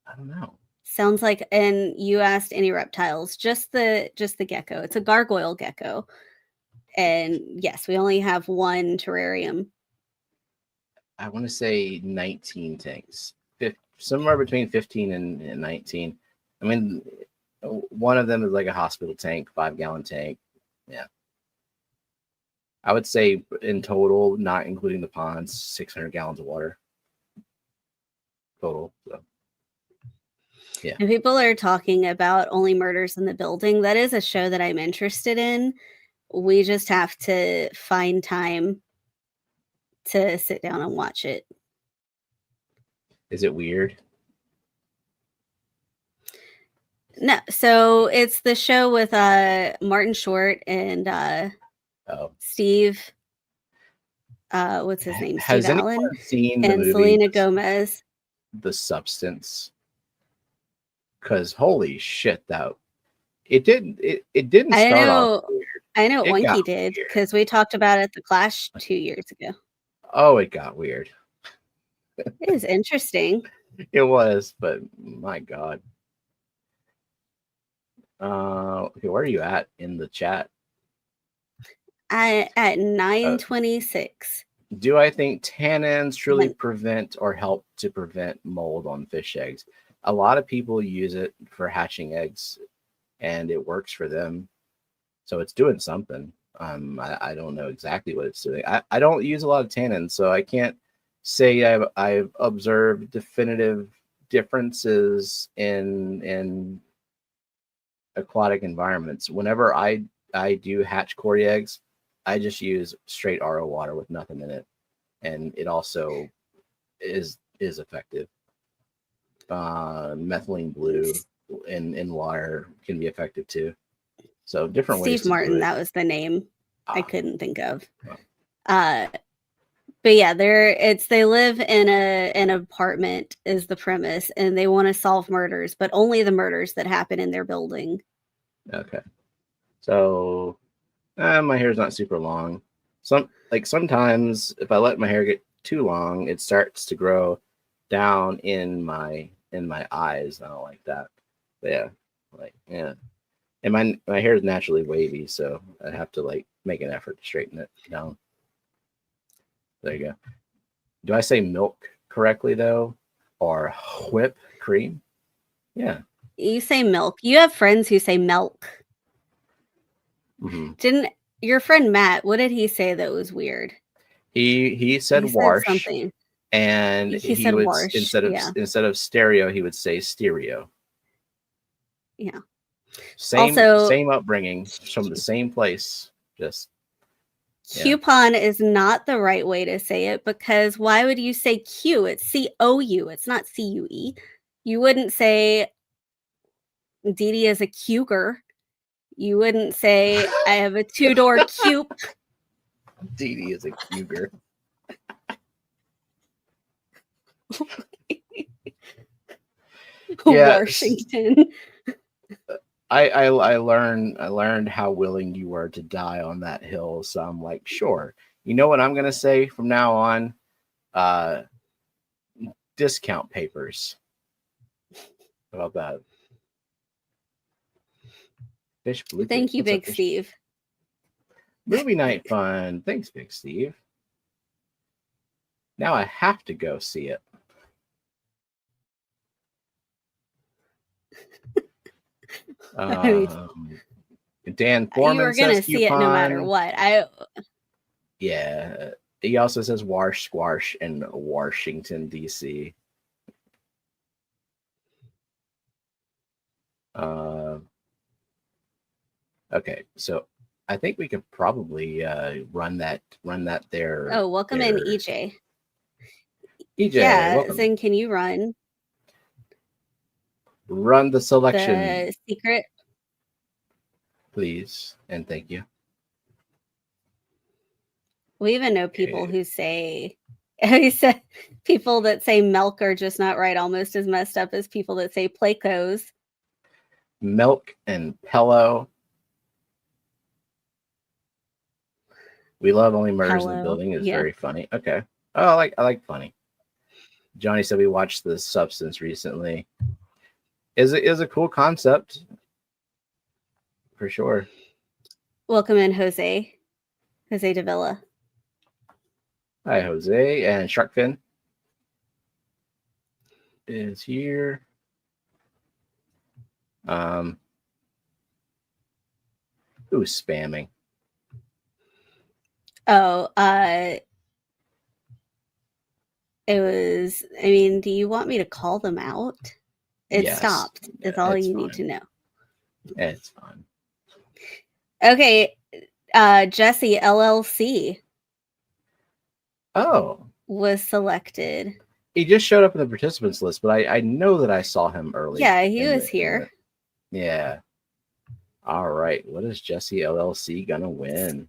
I don't know. Sounds like, and you asked any reptiles, just the gecko. It's a gargoyle gecko. And yes, we only have 1 terrarium. I want to say 19 tanks. Somewhere between 15 and 19. I mean, one of them is like a hospital tank, 5-gallon tank. Yeah. I would say in total, not including the ponds, 600 gallons of water. Total. So. Yeah. And people are talking about Only Murders in the Building. That is a show that I'm interested in. We just have to find time to sit down and watch it. Is it weird? No. So it's the show with Martin Short and Steve. What's his name? Has Steve anyone Allen seen and Selena Gomez. The Substance? Because holy shit, it didn't start off weird. I know Oinky did, because we talked about it at the Clash 2 years ago. Oh, it got weird. It is interesting. It was, but my God. Okay, where are you at in the chat? At 926. Do I think tannins truly prevent or help to prevent mold on fish eggs? A lot of people use it for hatching eggs, and it works for them. So it's doing something. I don't know exactly what it's doing. I don't use a lot of tannins, so I can't say I've observed definitive differences in aquatic environments. Whenever I do hatch cory eggs, I just use straight RO water with nothing in it, and it also is effective. Methylene blue in water can be effective too. So different ways. Steve Martin, that was the name I couldn't think of. But yeah, they live in an apartment is the premise, and they want to solve murders, but only the murders that happen in their building. Okay. So my hair's not super long. Sometimes if I let my hair get too long, it starts to grow down in my eyes. I don't like that. But yeah. Like, yeah. And my hair is naturally wavy, so I have to like make an effort to straighten it down. There you go. Do I say milk correctly though, or whip cream? Yeah. You say milk. You have friends who say milk. Mm-hmm. Didn't your friend Matt? What did he say that was weird? He said He said wash, something. and He he said would wash. Yeah. instead of stereo, he would say stereo. Yeah. Same Also, same upbringing from the same place. Just yeah. coupon is not the right way to say it because why would you say Q? It's COU. It's not CUE. You wouldn't say Dee Dee is a cougar. You wouldn't say I have a 2-door coupe. Dee Dee is a cougar. Yeah. Washington. I learned how willing you were to die on that hill, so I'm like, sure. You know what I'm gonna say from now on? Discount papers. How about that? Fish Bluetooth. Thank you, Big Steve. Movie night fun. Thanks, Big Steve. Now I have to go see it. Dan Foreman you were gonna says see it no matter coupon. what. Yeah. He also says Wash Squash in Washington, D.C. Okay, so I think we could probably run that there. Oh, welcome there. in, EJ. EJ, yeah, welcome. Zing, can you run the selection? The secret, please, and thank you. We even know people who say, he said, people that say milk are just not right, almost as messed up as people that say Plecos. Milk and Pello. We love Only Murders in the Building. It's very funny. Okay. Oh, I like funny. Johnny said we watched The Substance recently. Is a cool concept for sure. Welcome in, Jose Davila. Hi, Jose, and Sharkfin is here. Who's spamming? Oh, it was, I mean, do you want me to call them out? It stopped. That's all you need to know. It's fine. Okay, Jesse LLC. Oh. Was selected. He just showed up in the participants list, but I know that I saw him earlier. Yeah, he was here. Yeah. All right. What is Jesse LLC gonna win?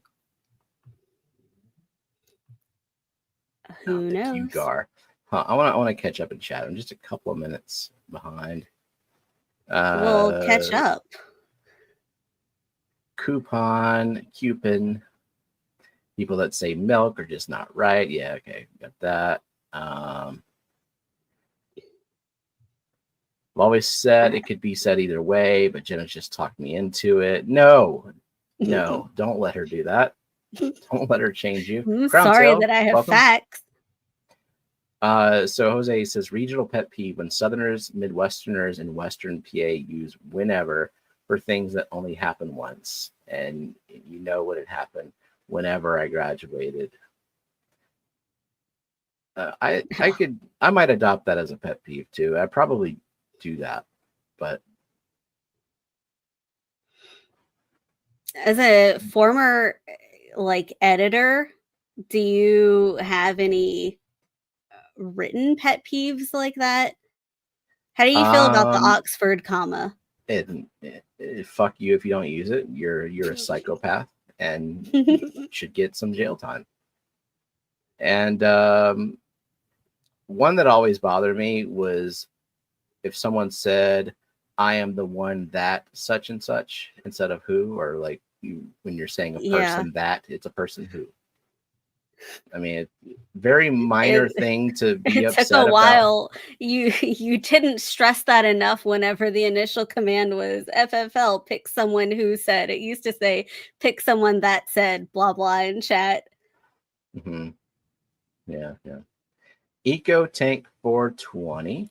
Who knows? Cougar. Huh, I want to catch up in chat. I'm just a couple of minutes behind. We'll catch up. Coupon. People that say milk are just not right. Yeah, okay, got that. I've always said it could be said either way, but Jenna's just talked me into it. No, don't let her do that. Don't let her change you. I'm sorry that I have facts. So Jose says regional pet peeve when Southerners, Midwesterners, and Western PA use whenever for things that only happen once. And you know what had happened whenever I graduated. I might adopt that as a pet peeve too. I probably do that, but as a former editor, do you have any written pet peeves like that? How do you feel about the Oxford comma? Fuck you if you don't use it. You're a psychopath and you should get some jail time. And one that always bothered me was if someone said, I am the one that such and such instead of who, or when you're saying a person that, it's a person who. I mean, very minor thing to be It upset took a about. while. You didn't stress that enough whenever the initial command was FFL, pick someone who said. It used to say, pick someone that said blah blah in chat. Mm-hmm. Yeah. Eco Tank 420.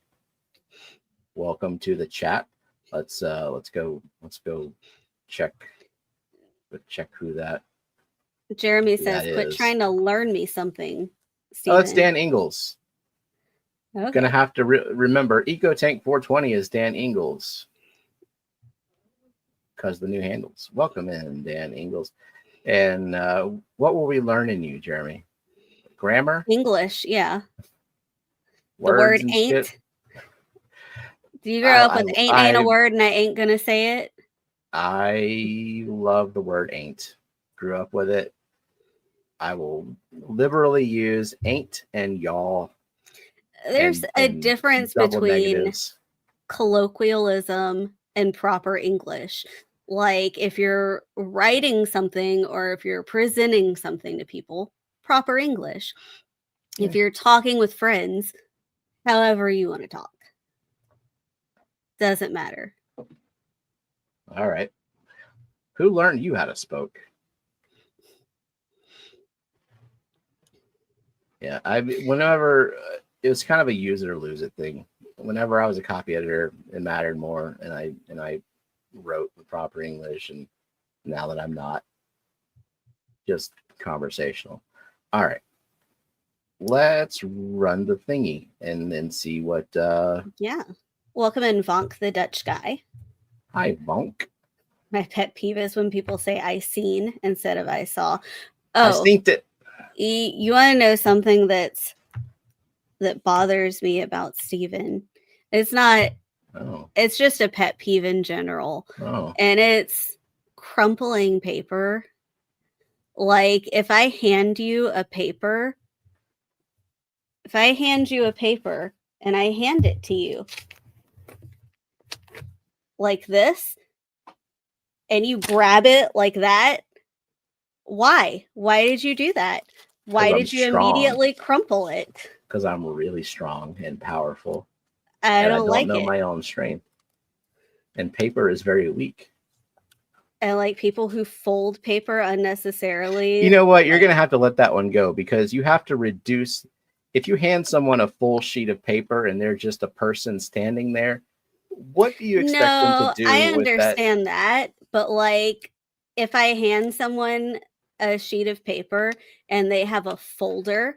Welcome to the chat. Let's go check who that. Jeremy Who says, that quit is. trying to learn me something, Oh, it's Steven. Dan Ingalls. Okay. Gonna have to remember Eco Tank 420 is Dan Ingalls because the new handles. Welcome in, Dan Ingalls. And what will we learn in you, Jeremy? Grammar, English, yeah. words, The word and ain't. shit. Do you grow up with ain't a word and I ain't gonna say it? I love the word ain't. Grew up with it. I will liberally use ain't and y'all. There's a difference between negatives. Colloquialism and proper English. Like if you're writing something or if you're presenting something to people, proper English. Yeah. If you're talking with friends, however you want to talk. Doesn't matter. All right. Who learned you how to spoke? Yeah, whenever it was kind of a use it or lose it thing. Whenever I was a copy editor, it mattered more, and I wrote the proper English. And now that I'm not, just conversational. All right, let's run the thingy and then see what. Yeah, welcome in, Vonk, the Dutch guy. Hi, Vonk. My pet peeve is when people say "I seen" instead of "I saw." Oh, I think that. You want to know something that bothers me about Steven? It's not. Oh. It's just a pet peeve in general. Oh. And it's crumpling paper. Like if I hand you a paper and I hand it to you like this and you grab it like that, why? Why did you do that? Why did you immediately crumple it? Because I'm really strong and powerful. I don't like know my own strength. And paper is very weak. I like people who fold paper unnecessarily. You know what? You're going to have to let that one go because you have to reduce. If you hand someone a full sheet of paper and they're just a person standing there, what do you expect them to do? I understand that, but like if I hand someone a sheet of paper and they have a folder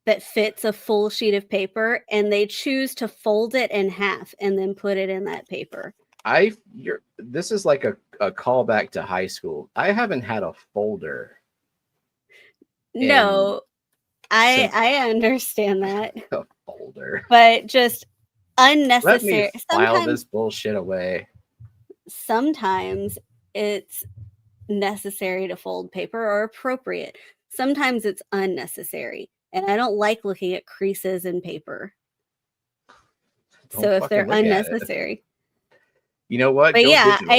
that fits a full sheet of paper and they choose to fold it in half and then put it in that paper. This is like a callback to high school. I haven't had a folder. No, I understand that. A folder. But just unnecessary. Let me file this bullshit away. Sometimes it's necessary to fold paper or appropriate. Sometimes it's unnecessary. And I don't like looking at creases in paper. So if they're unnecessary. You know what? But yeah, digital.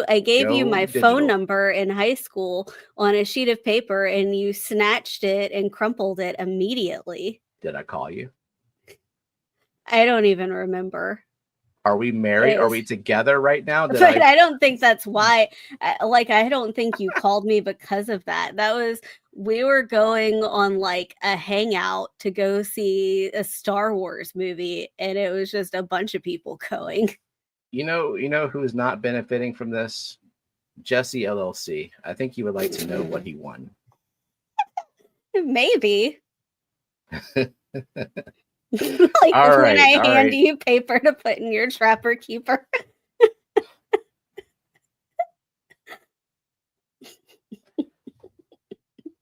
I gave you my phone number in high school on a sheet of paper and you snatched it and crumpled it immediately. Did I call you? I don't even remember. Are we married? Are we together right now? But I don't think that's why. I don't think you called me because of that. We were going on like a hangout to go see a Star Wars movie, and it was just a bunch of people going. You know who's not benefiting from this? Jesse LLC. I think you would like to know what he won. Maybe. I hand you paper to put in your Trapper Keeper.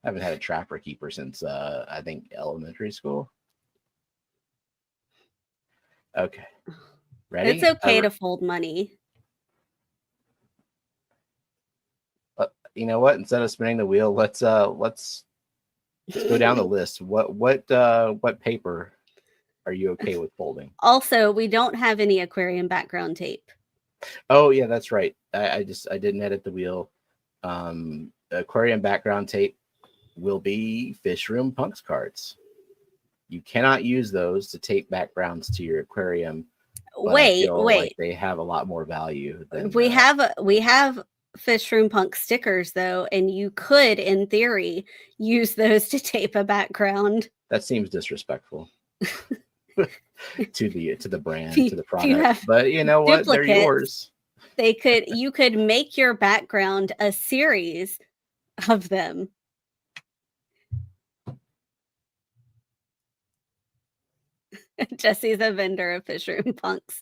I haven't had a Trapper Keeper since I think elementary school. Okay. Ready? It's okay to fold money. You know what? Instead of spinning the wheel, let's go down the list. What paper are you okay with folding? Also, we don't have any aquarium background tape. Oh yeah, that's right. I didn't edit the wheel. Aquarium background tape will be Fish Room Punks cards. You cannot use those to tape backgrounds to your aquarium, but I feel like they have a lot more value than we have Fish Room Punk stickers though, and you could, in theory, use those to tape a background. That seems disrespectful to the brand, to the product. But you know what? They're yours. You could make your background a series of them. Jesse's a vendor of Fish Room Punks.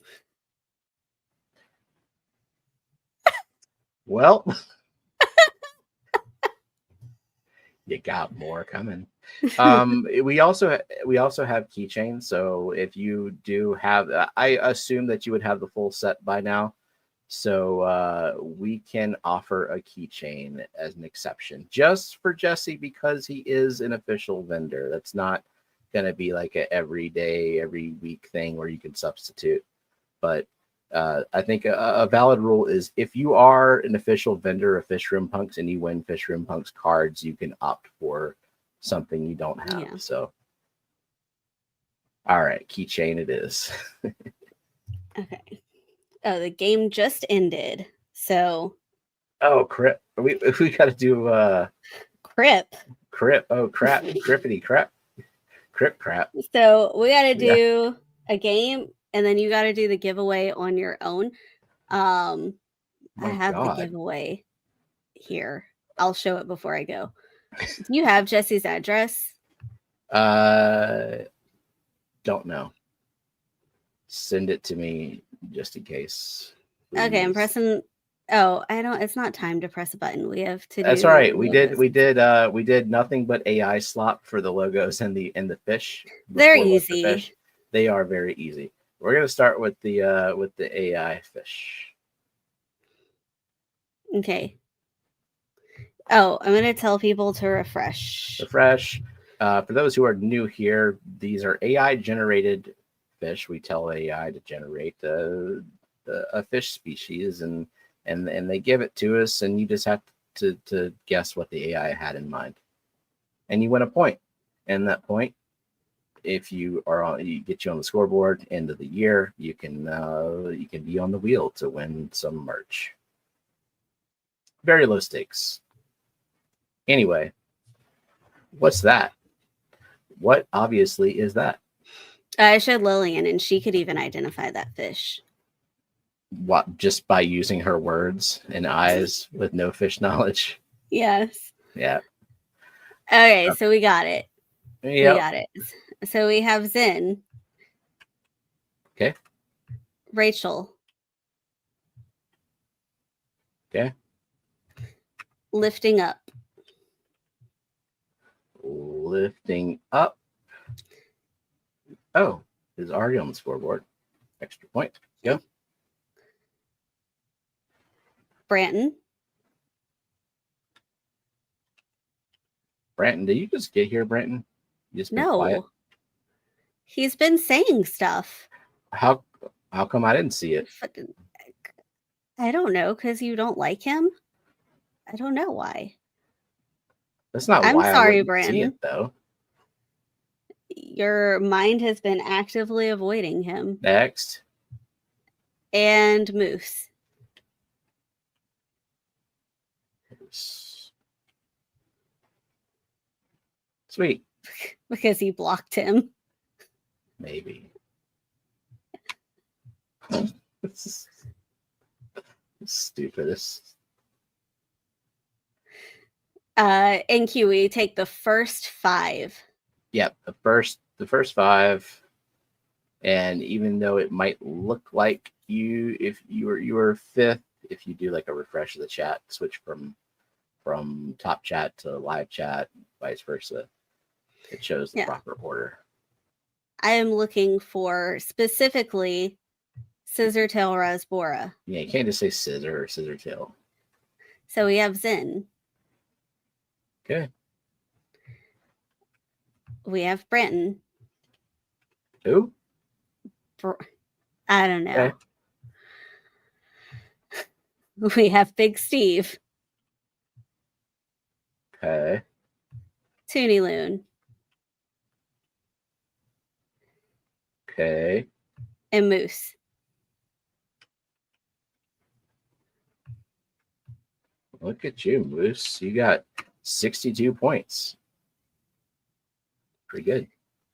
Well, you got more coming. We also have keychains. So if you do have, I assume that you would have the full set by now. So we can offer a keychain as an exception just for Jesse, because he is an official vendor. That's not going to be like a every day, every week thing where you can substitute. But I think a valid rule is if you are an official vendor of Fish Room Punks and you win Fish Room Punks cards, you can opt for something you don't have. Yeah. So, all right, keychain it is. Okay. Oh, the game just ended. So. Oh, crap. We got to do Crip. Oh, crap. Crippity crap. Crap. So we got to do a game, and then you got to do the giveaway on your own. I have the giveaway here. I'll show it before I go. Do you have Jesse's address? Don't know. Send it to me just in case. Please. Okay, I'm pressing. Oh, I don't. It's not time to press a button. We have to. That's all right. We did nothing but AI slop for the logos and the fish. They're easy. Fish. They are very easy. We're gonna start with the AI fish. Okay. Oh, I'm gonna tell people to refresh. Refresh. For those who are new here, these are AI generated fish. We tell AI to generate a fish species, and they give it to us, and you just have to guess what the AI had in mind, and you win a point. And that point, if you get you on the scoreboard end of the year, you can be on the wheel to win some merch. Very low stakes. Anyway, what's that? What obviously is that? I showed Lillian, and she could even identify that fish. What, just by using her words and eyes with no fish knowledge? Yes. Yeah. Okay, so we got it. Yep. We got it. So we have Zen. Okay. Rachel. Okay. Lifting up. Lifting up. Oh, is already on the scoreboard. Extra point. Go. Branton. Branton, did you just get here, Branton? You just been quiet? He's been saying stuff. How come I didn't see it? I don't know, because you don't like him. I don't know why. That's not I'm why sorry, I Branton. see it, though. Your mind has been actively avoiding him. Next. And Moose. Sweet. Because he blocked him. Maybe. Stupidest. In QE, take the first 5. Yep, the first 5. And even though it might look like if you were 5th, if you do like a refresh of the chat, switch from top chat to live chat, vice versa, it shows the proper order. I am looking for specifically Scissortail Rasbora. Yeah, you can't just say scissor or Scissortail. So we have Zen. Okay. We have Branton. Who? I don't know. Okay. We have Big Steve. Okay. Toonie Loon, Okay. and Moose. Look at you, Moose. You got 62 points. Pretty good.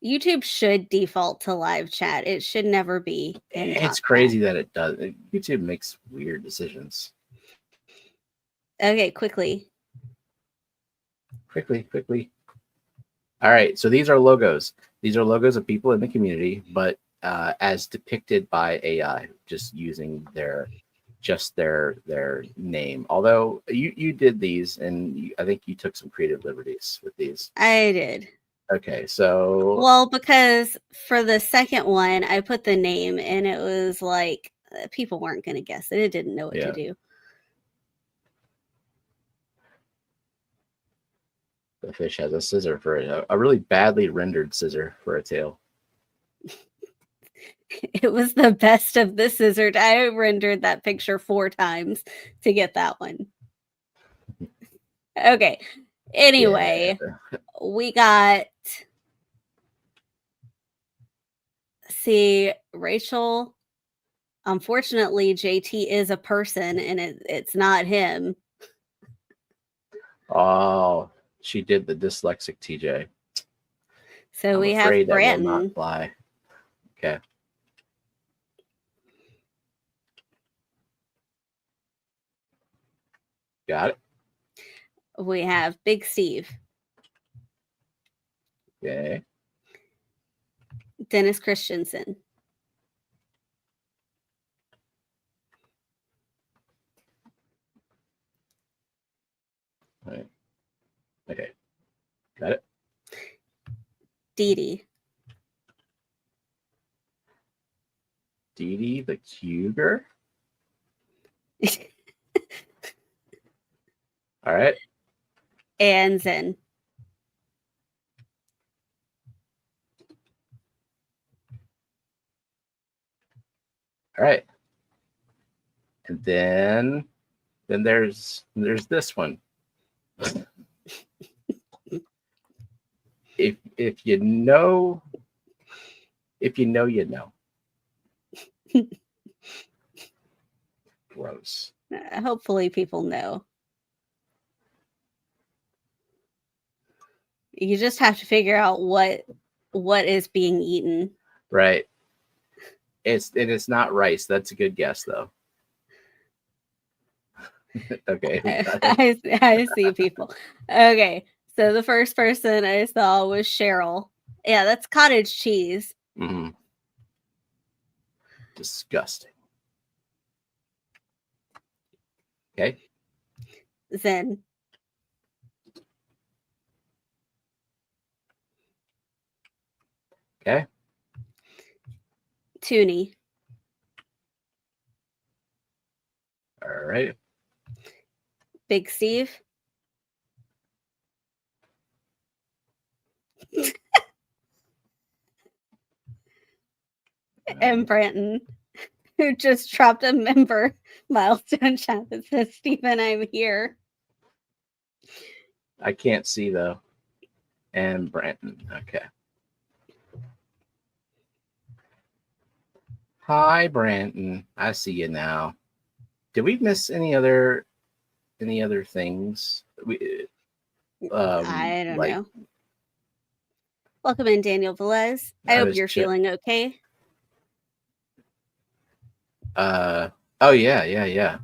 YouTube should default to live chat. It should never be in It's talk crazy chat. that it does. YouTube makes weird decisions. Okay, quickly. Quickly. All right. So these are logos. These are logos of people in the community, but as depicted by AI, just using their name. Although you did these, and I think you took some creative liberties with these. I did. Okay, so Well, because for the second one, I put the name, and it was like people weren't going to guess it. It didn't know what to do. The fish has a scissor for a really badly rendered scissor for a tail. It was the best of the scissor. I rendered that picture 4 times to get that one. Okay. Anyway, we got, see, Rachel. Unfortunately, JT is a person, and it's not him. Oh, she did the dyslexic TJ. So we have That will Branton. not fly. Okay. Got it. We have Big Steve. Okay. Dennis Christensen. All right. Okay. Got it. Dee Dee. Dee Dee the Cougar. All right. And Zen. All right. And then there's this one. If you know, you know. Gross. Hopefully people know. You just have to figure out what is being eaten. Right. It's not rice. That's a good guess, though. Okay. I see people. Okay. So the first person I saw was Cheryl. Yeah, that's cottage cheese. Mm-hmm. Disgusting. Okay. Zen. Okay. Toonie. All right. Big Steve. And Branton, who just dropped a member milestone chat that says, Stephen, I'm here. I can't see, though. And Branton. Okay. Hi, Branton. I see you now. Did we miss any other things? I don't know. Welcome in, Daniel Velez. I hope you're feeling okay. Oh yeah.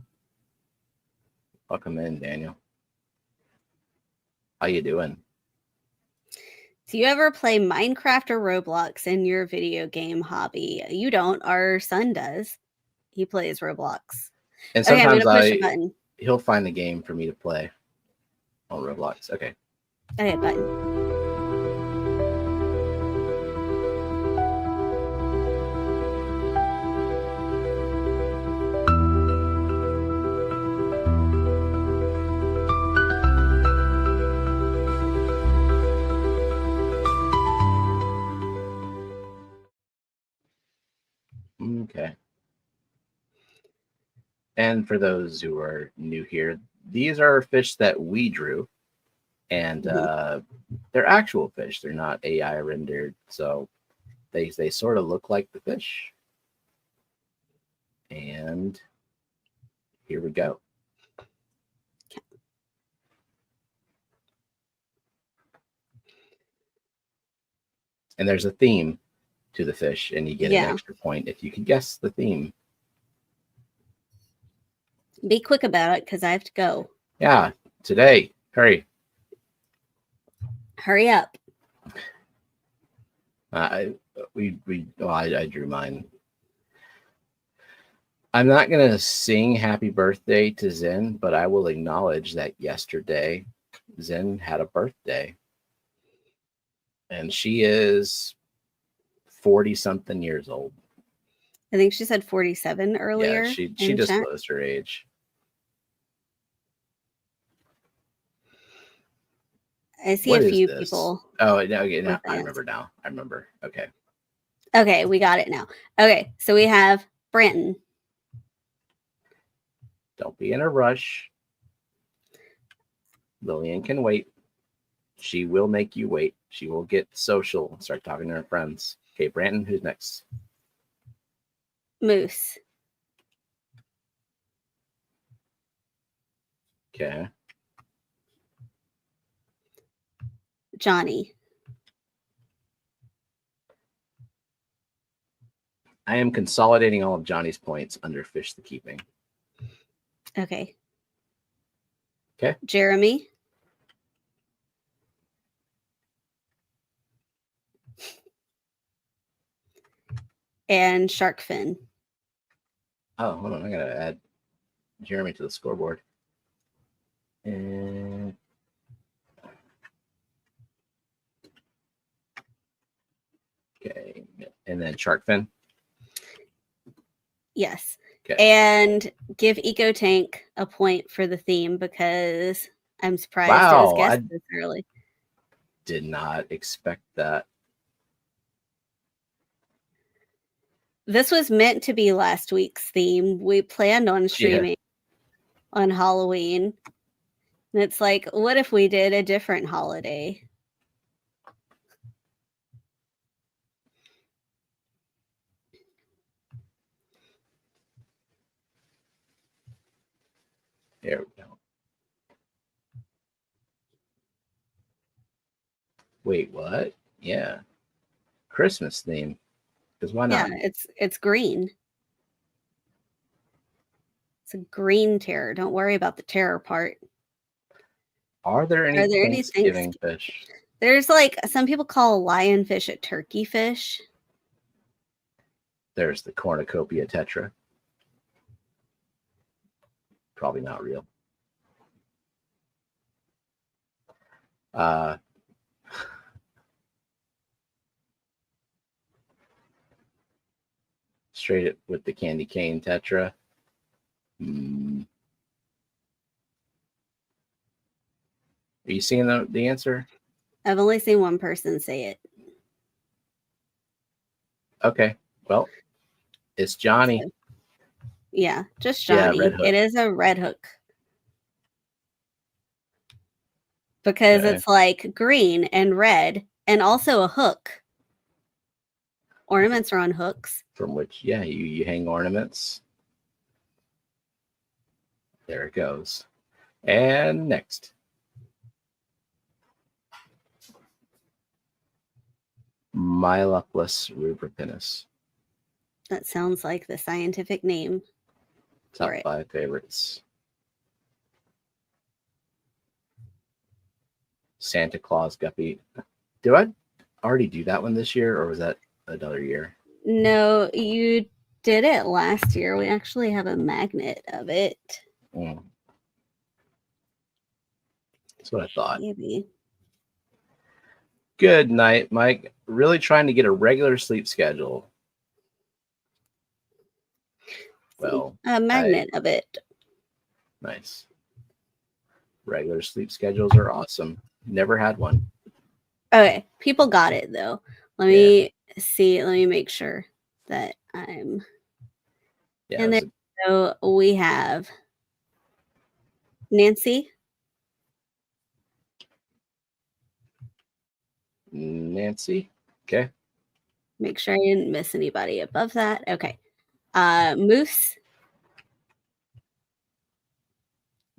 Welcome in, Daniel. How you doing? Do you ever play Minecraft or Roblox in your video game hobby? You don't. Our son does. He plays Roblox. And sometimes I'm gonna push a button. He'll find the game for me to play on Roblox. Okay. Okay, button. Okay. And for those who are new here, these are fish that we drew. and they're actual fish. They're not AI rendered, so they sort of look like the fish. And here we go. And there's a theme to the fish, and you get an extra point if you can guess the theme. Be quick about it, because I have to go. Yeah, today. Hurry. Hurry up. I drew mine. I'm not going to sing happy birthday to Zen, but I will acknowledge that yesterday Zen had a birthday. And she is 40-something years old. I think she said 47 earlier. Yeah, she disclosed her age. I see a few people. Oh, okay, now I remember now. I remember. Okay. Okay, we got it now. Okay, so we have Branton. Don't be in a rush. Lillian can wait. She will make you wait. She will get social and start talking to her friends. Okay, Branton, who's next? Moose. Okay. Johnny. I am consolidating all of Johnny's points under Fish the Keeping. Okay. Okay. Jeremy. And Sharkfin. Oh, hold on. I gotta add Jeremy to the scoreboard. And okay, and then Sharkfin. Yes. Okay. And give Eco Tank a point for the theme, because I'm surprised it was guessed this early. Did not expect that. This was meant to be last week's theme. We planned on streaming on Halloween. And it's like, what if we did a different holiday? There we go. Wait, what? Yeah. Christmas theme. Because why not? Yeah, it's green. It's a green terror. Don't worry about the terror part. Are there any Thanksgiving fish? There's like, some people call lionfish a turkey fish. There's the cornucopia tetra. Probably not real. Straight it with the candy cane tetra. Are you seeing the answer? I've only seen one person say it. Okay, well, it's Johnny. So, yeah, just Johnny. Yeah, red hook. It is a red hook. Because it's like green and red and also a hook. Ornaments are on hooks. From which, yeah, you hang ornaments. There it goes. And next. Myloplus rubricinus. That sounds like the scientific name. Top 5 favorites. Santa Claus guppy. Did I already do that one this year, or was that another year? No, you did it last year. We actually have a magnet of it. That's what I thought. Maybe. Good night, Mike. Really trying to get a regular sleep schedule. Well, a magnet of it. Nice. Regular sleep schedules are awesome. Never had one. Okay, people got it though. Let me see. Let me make sure that I'm. Yeah. And then so we have Nancy. Nancy. Okay. Make sure I didn't miss anybody above that. Okay. Moose.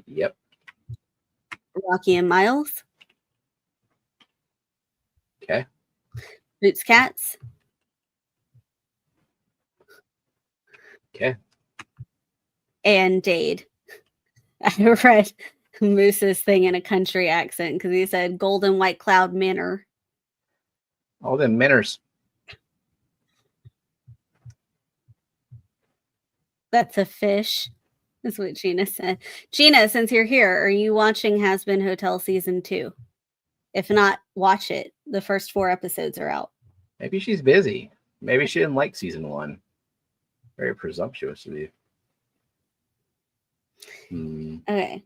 Yep. Rocky and Miles. Okay. Boots Cats. Okay. And Dade. I read Moose's thing in a country accent because he said Golden White Cloud Manor. All them miners. That's a fish. That's what Gina said. Gina, since you're here, are you watching Has Been Hotel Season 2? If not, watch it. The first 4 episodes are out. Maybe she's busy. Maybe she didn't like season 1. Very presumptuous of you. Okay.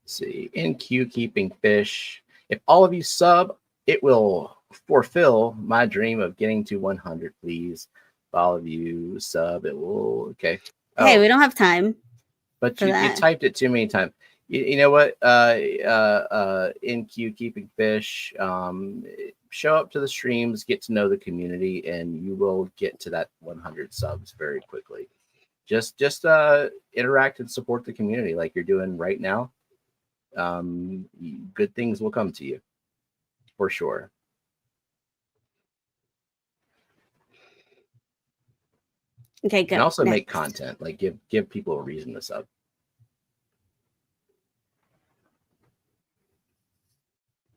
Let's see. In queue keeping fish. If all of you sub, it will fulfill my dream of getting to 100, please. If all of you sub, it will. Okay. Hey, we don't have time. But you typed it too many times. You know what? In queue keeping fish. Show up to the streams, get to know the community, and you will get to that 100 subs very quickly. Just interact and support the community like you're doing right now. Good things will come to you for sure. Okay, good. And also make content, like give people a reason to sub.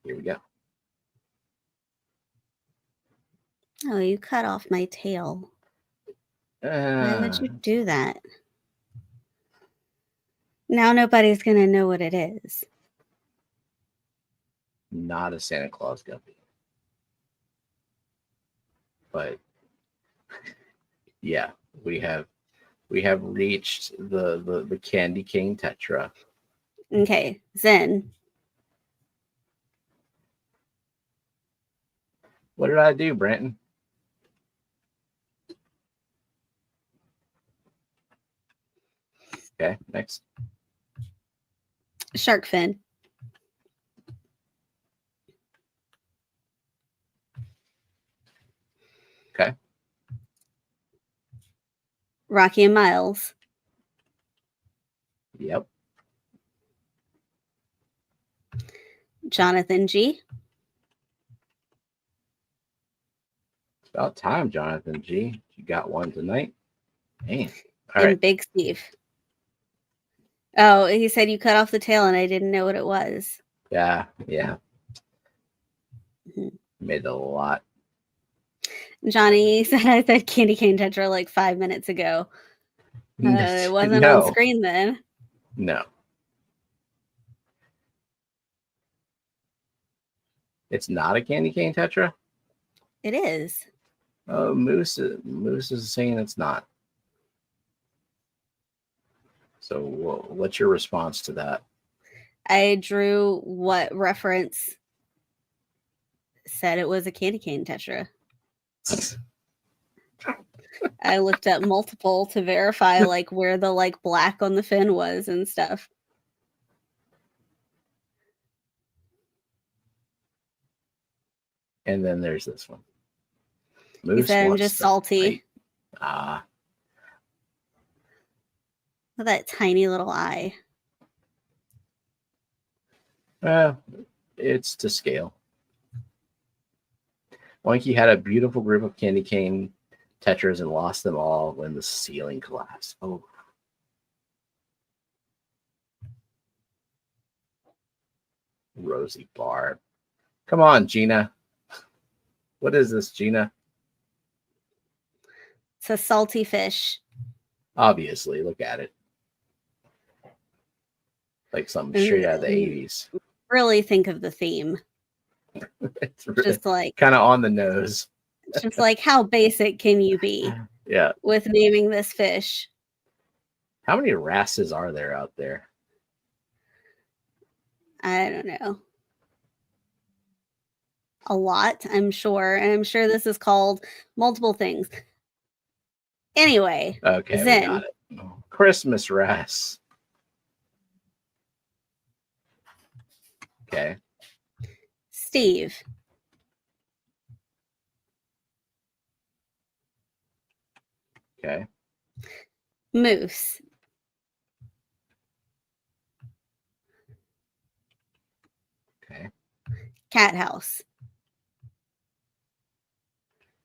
Here we go. Oh, you cut off my tail. Why would you do that? Now nobody's going to know what it is. Not a Santa Claus guppy. But yeah, we have reached the candy cane tetra. Okay, Zen. What did I do, Branton? Okay, next. Shark fin. Okay. Rocky and Miles. Yep. Jonathan G. It's about time, Jonathan G. You got one tonight. Man. All right. Big Steve. Oh, he said you cut off the tail and I didn't know what it was. Yeah. Made it a lot. Johnny said I said candy cane tetra like 5 minutes ago. It wasn't on screen then. No. It's not a candy cane tetra? It is. Oh, Moose is saying it's not. So what's your response to that? I drew what reference said it was a candy cane tetra. I looked up multiple to verify like where the like black on the fin was and stuff. And then there's this one. Moose he said I'm just salty. Ah. Look at that tiny little eye. It's to scale. Oinky had a beautiful group of candy cane tetras and lost them all when the ceiling collapsed. Oh. Rosie Barb. Come on, Gina. What is this, Gina? It's a salty fish. Obviously, look at it. Like something straight out of the 80s. Really think of the theme. It's really just like kind of on the nose. Just like how basic can you be? Yeah. With naming this fish. How many wrasses are there out there? I don't know. A lot, I'm sure. And I'm sure this is called multiple things. Anyway. Okay, Zen. we got it. Oh, Christmas wrasse. Okay. Steve. Okay. Moose. Okay. Cat House.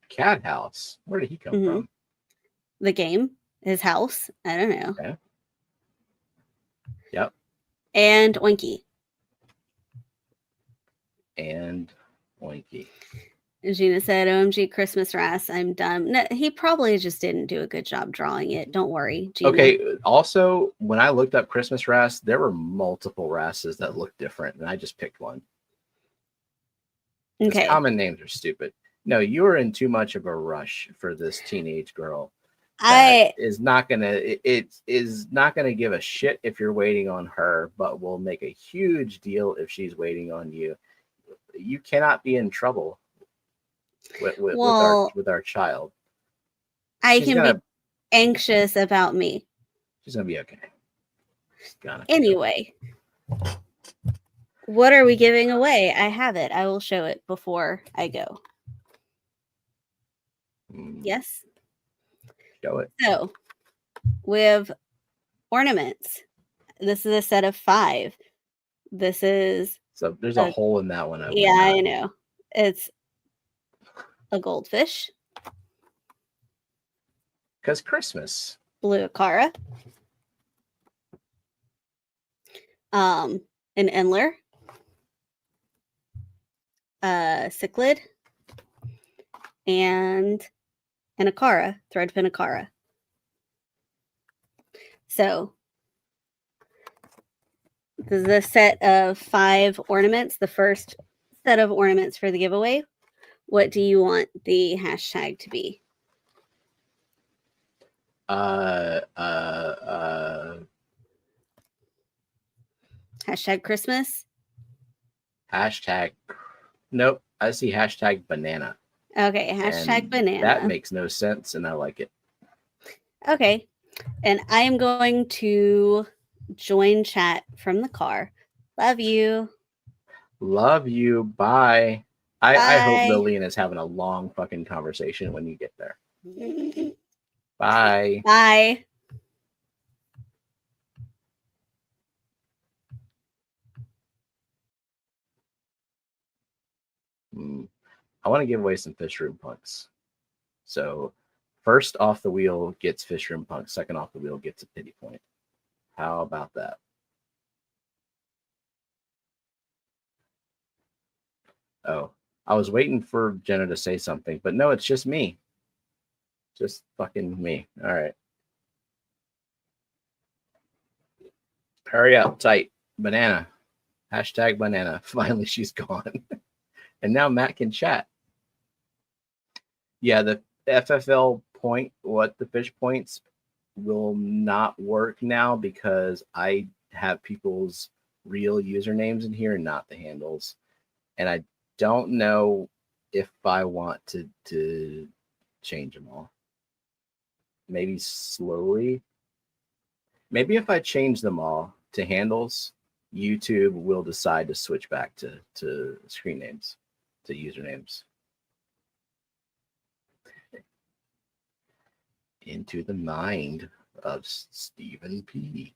Cat House. Where did he come from? The game. His house. I don't know. Okay. Yep. And Oinky. And Oinky. Gina said, OMG Christmas Wrasse, I'm done. No, he probably just didn't do a good job drawing it. Don't worry, Gina. Okay. Also, when I looked up Christmas Wrasse, there were multiple Wrasses that looked different, and I just picked one. Okay. Common names are stupid. No, you're in too much of a rush for this teenage girl. It is not gonna give a shit if you're waiting on her, but will make a huge deal if she's waiting on you. You cannot be in trouble with our child. I can be anxious about me. She's gonna be okay. Anyway, what are we giving away? I have it. I will show it before I go. Yes. Show it. So we have ornaments. This is a set of 5. This is so there's a hole in that one. I know. It's a goldfish. Because Christmas. Blue Acara. An Endler. Cichlid. And an Acara, threadfin Acara. So this is a set of 5 ornaments. The first set of ornaments for the giveaway. What do you want the hashtag to be? Hashtag Christmas. Hashtag. Nope. I see hashtag banana. Okay, hashtag banana. That makes no sense, and I like it. Okay, and I am going to join chat from the car. Love you. Love you. Bye. I hope Lillian is having a long fucking conversation when you get there. Bye. Bye. I want to give away some fish room punks. So first off the wheel gets fish room punk. Second off the wheel gets a pity point. How about that? Oh, I was waiting for Jenna to say something, but no, it's just me. Just fucking me. All right. Hurry up, tight. Banana. Hashtag banana. Finally, she's gone. And now Matt can chat. Yeah, the FFL point, the fish points will not work now because I have people's real usernames in here and not the handles. And I don't know if I want to change them all. Maybe slowly. Maybe if I change them all to handles, YouTube will decide to switch back to screen names, to usernames. Into the mind of Stephen P.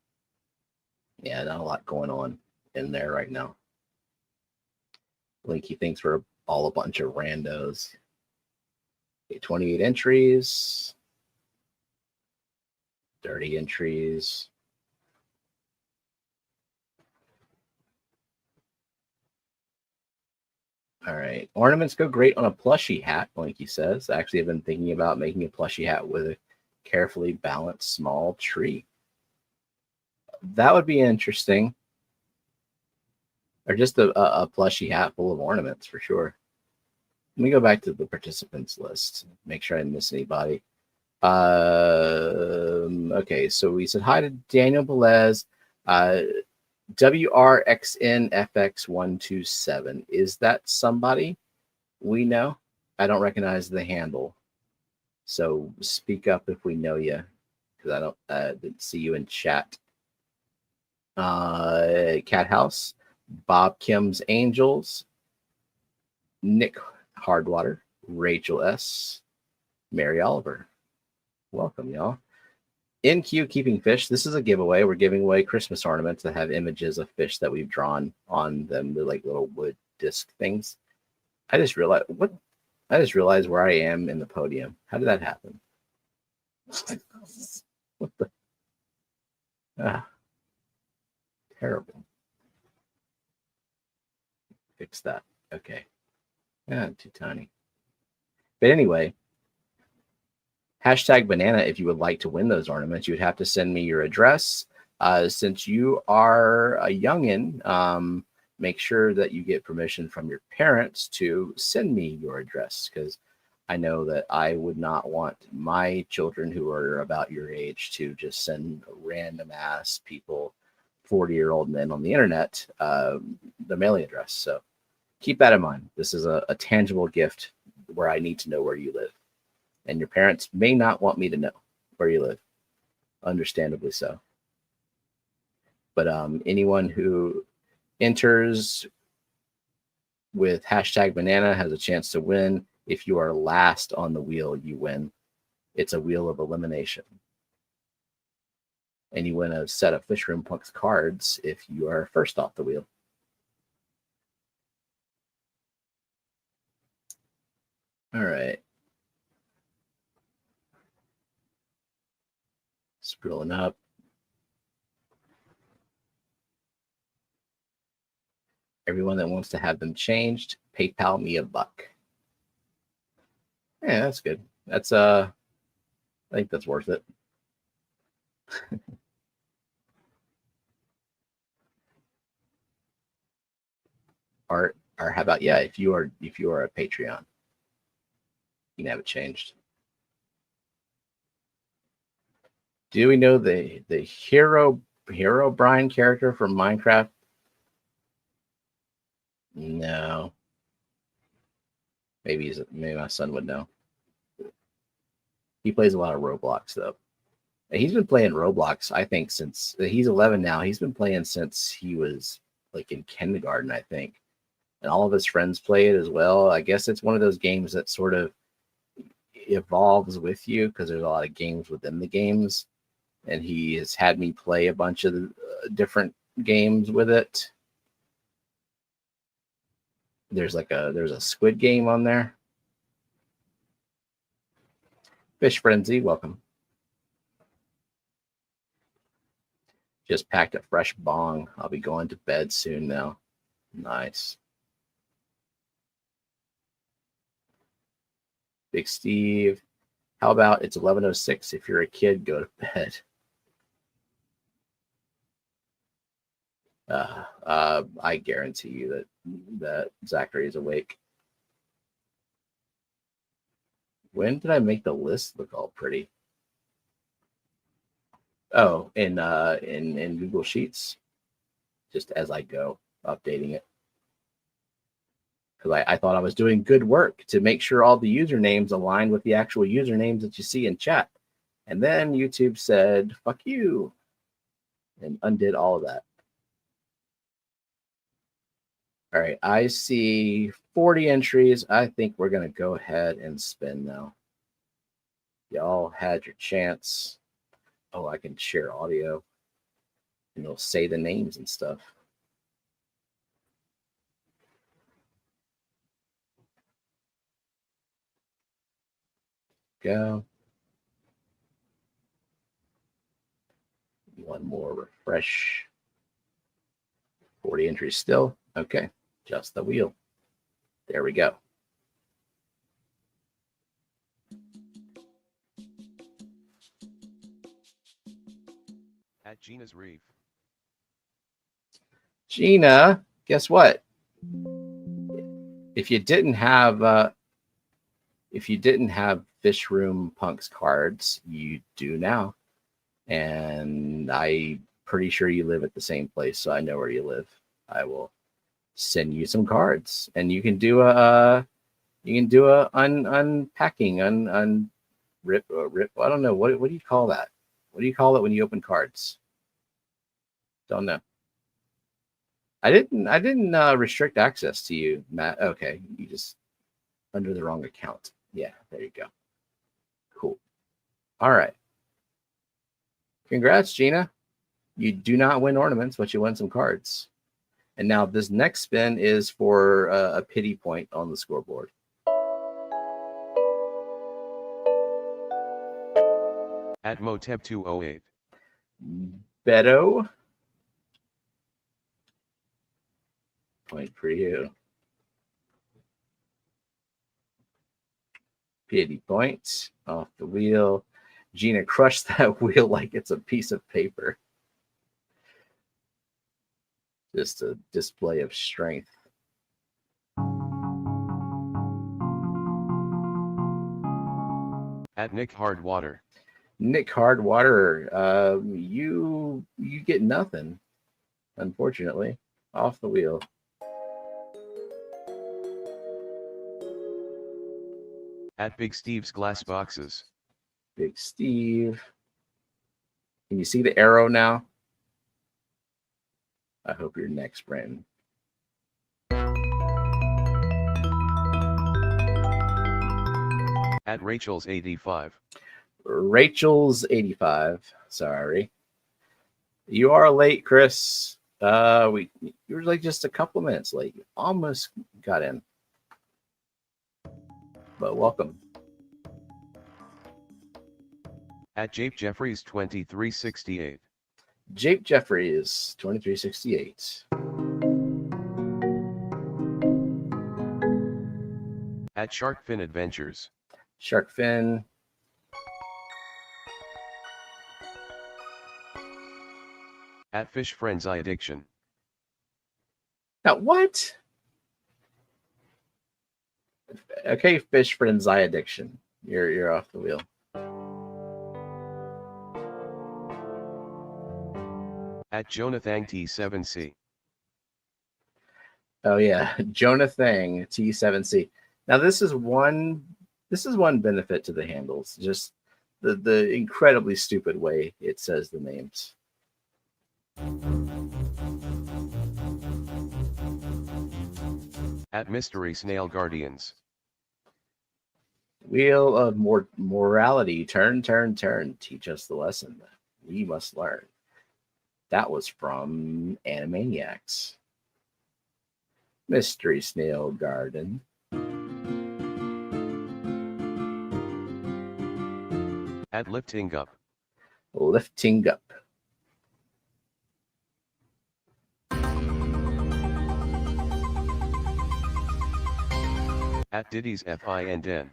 Yeah, not a lot going on in there right now. Blinky thinks we're all a bunch of randos. Okay, 28 entries. Dirty entries. All right. Ornaments go great on a plushie hat, Blinky says. Actually, I've been thinking about making a plushie hat with a carefully balanced small tree. That would be interesting. Or just a plushie hat full of ornaments for sure. Let me go back to the participants list. Make sure I didn't miss anybody. Okay, so we said hi to Daniel Belez. WRXNFX127. Is that somebody we know? I don't recognize the handle. So speak up if we know you, because I didn't see you in chat. Cat House, Bob Kim's Angels, Nick Hardwater, Rachel S., Mary Oliver. Welcome, y'all. In Queue Keeping Fish, this is a giveaway. We're giving away Christmas ornaments that have images of fish that we've drawn on them. They're like little wood disc things. I just realized where I am in the podium. How did that happen? What the? Terrible. Fix that. Okay. Yeah, too tiny. But anyway, #banana if you would like to win those ornaments. You would have to send me your address. Since you are a youngin, make sure that you get permission from your parents to send me your address, because I know that I would not want my children who are about your age to just send random ass people, 40-year-old men on the internet, the mailing address. So keep that in mind. This is a tangible gift where I need to know where you live. And your parents may not want me to know where you live. Understandably so. But anyone who enters with #banana has a chance to win. If you are last on the wheel, you win. It's a wheel of elimination. And you win a set of Fishroom Punks cards if you are first off the wheel. All right. Scrolling up. Everyone that wants to have them changed, PayPal me $1. Yeah, that's good. That's I think that's worth it. or how about, yeah, if you are a Patreon, you can have it changed. Do we know the hero Brian character from Minecraft? No. Maybe my son would know. He plays a lot of Roblox though. And he's been playing Roblox, I think, since he's 11 now. He's been playing since he was like in kindergarten, I think. And all of his friends play it as well. I guess it's one of those games that sort of evolves with you, because there's a lot of games within the games. And he has had me play a bunch of the, different games with it. There's a Squid Game on there. Fish Frenzy, welcome. Just packed a fresh bong. I'll be going to bed soon now. Nice. Big Steve, how about it's 11:06? If you're a kid, go to bed. I guarantee you that Zachary is awake. When did I make the list look all pretty? Oh, in Google Sheets, just as I go, updating it. Because I thought I was doing good work to make sure all the usernames aligned with the actual usernames that you see in chat. And then YouTube said, fuck you, and undid all of that. All right, I see 40 entries. I think we're going to go ahead and spin now. Y'all had your chance. Oh, I can share audio, and it'll say the names and stuff. Go. One more refresh. 40 entries still. Okay, just the wheel. There we go. At Gina's Reef. Gina, guess what? If you didn't have Fishroom Punks cards, you do now. And I'm pretty sure you live at the same place, so I know where you live. I will send you some cards, and you can do unpacking, rip. I don't know, what do you call that? What do you call it when you open cards? Don't know. I didn't restrict access to you, Matt. Okay, you just under the wrong account. Yeah, there you go. Cool. All right. Congrats, Gina. You do not win ornaments, but you win some cards. And now this next spin is for a pity point on the scoreboard. At Motep 208. Beto. Point for you. Pity point off the wheel. Gina crushed that wheel like it's a piece of paper. Just a display of strength. At Nick Hardwater. Nick Hardwater, you get nothing, unfortunately, off the wheel. At Big Steve's Glass Boxes. Big Steve. Can you see the arrow now? I hope you're next, Brandon. At Rachel's 85. Rachel's 85. Sorry. You are late, Chris. You were like just a couple of minutes late. You almost got in. But welcome. At Jape Jeffries 2368. Jape Jeffries 2368. At Sharkfin Adventures. Sharkfin. At Fish Friends I Addiction. Now what? Okay, Fish Friends I Addiction. You're off the wheel. At Jonathan T7C. Oh yeah, Jonathan T7C. Now this is one benefit to the handles, just the incredibly stupid way it says the names. At Mystery Snail Guardians. Wheel of morality. Turn, turn, turn. Teach us the lesson that we must learn. That was from Animaniacs. Mystery Snail Garden. At Lifting Up. Lifting Up. At Diddy's FIN.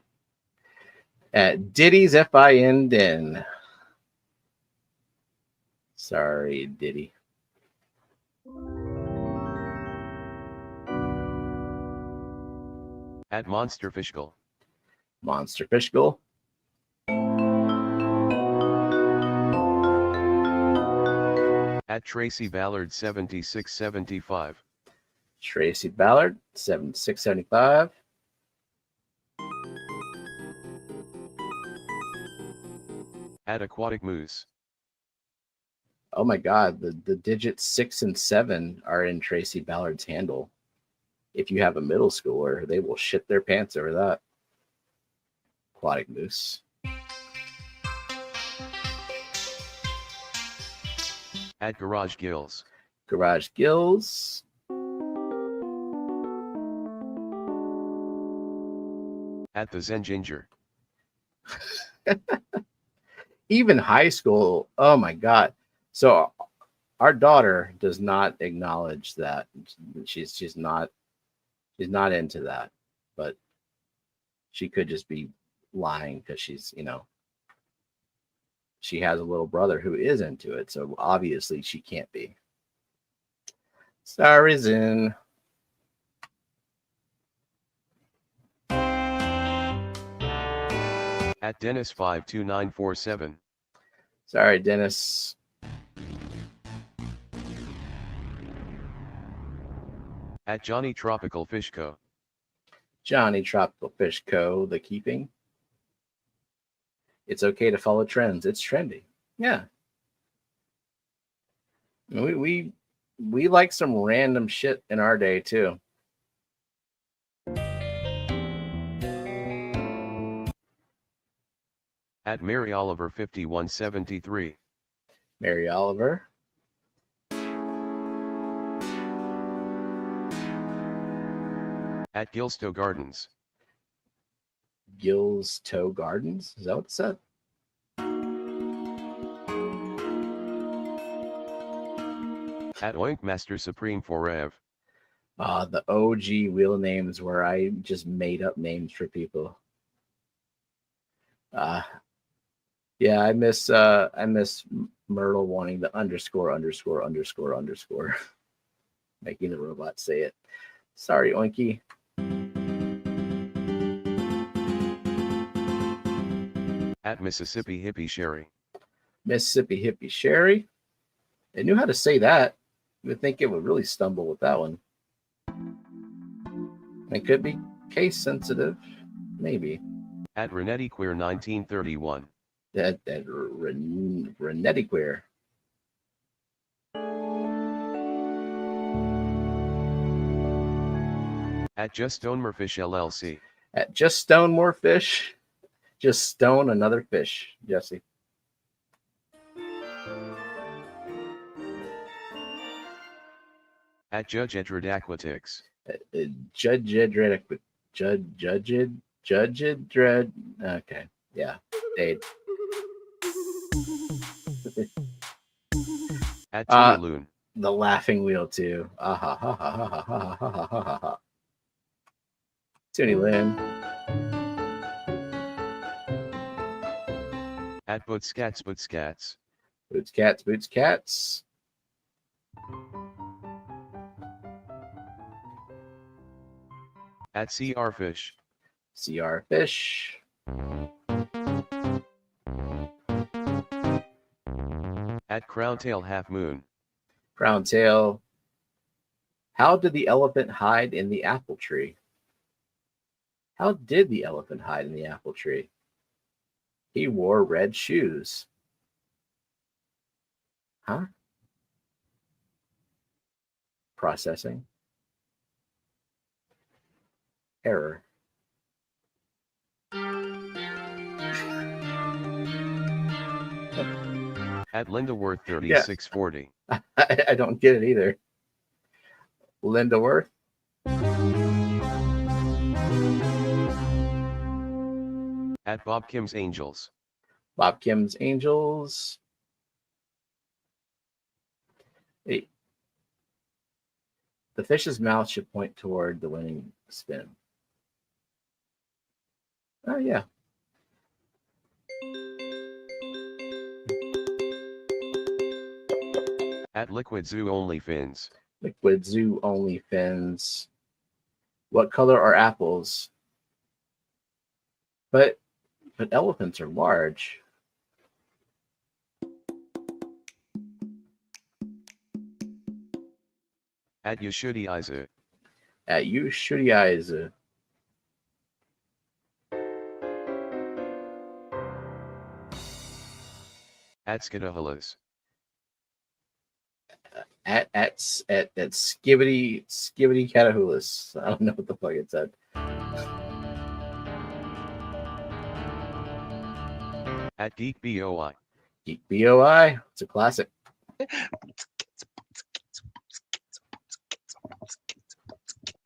At Diddy's FIN. Sorry, Diddy. At Monster Fishgal. Monster Fishgal. At Tracy Ballard 7675. Tracy Ballard 7675. At Aquatic Moose. Oh my God, the digits 6 and 7 are in Tracy Ballard's handle. If you have a middle schooler, they will shit their pants over that. Aquatic Moose. At Garage Gills. Garage Gills. At the Zen Ginger. Even high school. Oh my God. So our daughter does not acknowledge that. She's not into that. But she could just be lying because she's, she has a little brother who is into it. So obviously she can't be. Sorry, Zen. At Dennis 52947. Sorry, Dennis. At Johnny Tropical Fish Co. Johnny Tropical Fish Co. The keeping. It's okay to follow trends. It's trendy. Yeah. We we like some random shit in our day too. At Mary Oliver 5173. Mary Oliver. At Gilstow Gardens. Gilstow Gardens? Is that what it said? At Oinkmaster Supreme Forever. The OG wheel names where I just made up names for people. Yeah, I miss Myrtle wanting the underscore, making the robot say it. Sorry, Oinky. At Mississippi Hippie Sherry. Mississippi Hippie Sherry. They knew how to say that. You would think it would really stumble with that one. It could be case sensitive, maybe. At Renetti Queer 1931. That Renetti Queer. At Just Stone Morefish LLC. At Just Stone More Fish. Just stone another fish, Jesse. At Judge Edred Aquatics. Judge Edred. Okay, yeah. Dade. At Tony Loon. The laughing wheel too. Ha ha ha ha ha ha ha ha ha ha. Tony Lynn. At Bootscats. Boots Cats. At CR Fish. CR Fish. At Crowntail Half Moon. Crowntail. How did the elephant hide in the apple tree? How did the elephant hide in the apple tree? He wore red shoes. Huh? Processing. Error. At Linda Worth 3640. I don't get it either. Linda Worth. At Bob Kim's Angels. Bob Kim's Angels. Hey. The fish's mouth should point toward the winning spin. Oh, yeah. At Liquid Zoo Only Fins. Liquid Zoo Only Fins. What color are apples? But elephants are large. At Yeshudi Isa. At Yeshudi Isa. At Skidahulas. At Skibbity Catahulas. I don't know what the fuck it said. At Geek BOI. Geek BOI. It's a classic.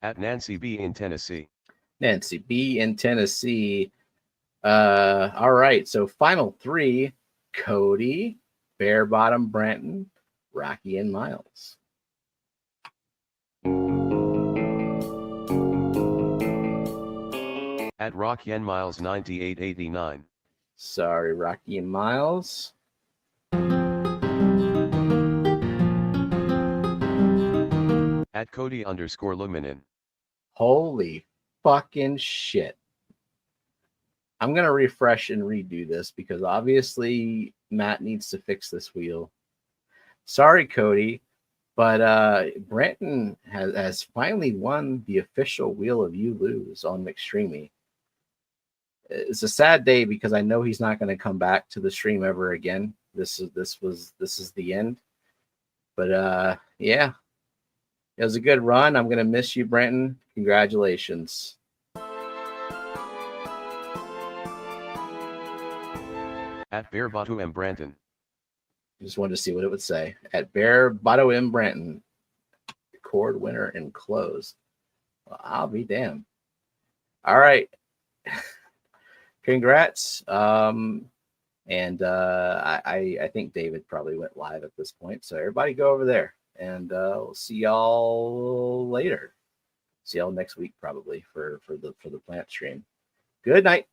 At Nancy B in Tennessee. Nancy B in Tennessee. All right. So final three: Cody, Bear Bottom, Branton, Rocky, and Miles. At Rocky and Miles 9889. Sorry, Rocky and Miles. At Cody _Luminen. Holy fucking shit. I'm going to refresh and redo this because obviously Matt needs to fix this wheel. Sorry, Cody, but Branton has finally won the official Wheel of You Lose on McStreamy. It's a sad day because I know he's not going to come back to the stream ever again. This is the end. But yeah, It was a good run. I'm going to miss you, Brenton. Congratulations. At Bear Batu M. Branton. Just wanted to see what it would say. At Bear Botto M. Branton. Record winner and close. Well, I'll be damned. All right. Congrats. I think David probably went live at this point. So everybody go over there, and we'll see y'all later. See y'all next week probably for the plant stream. Good night.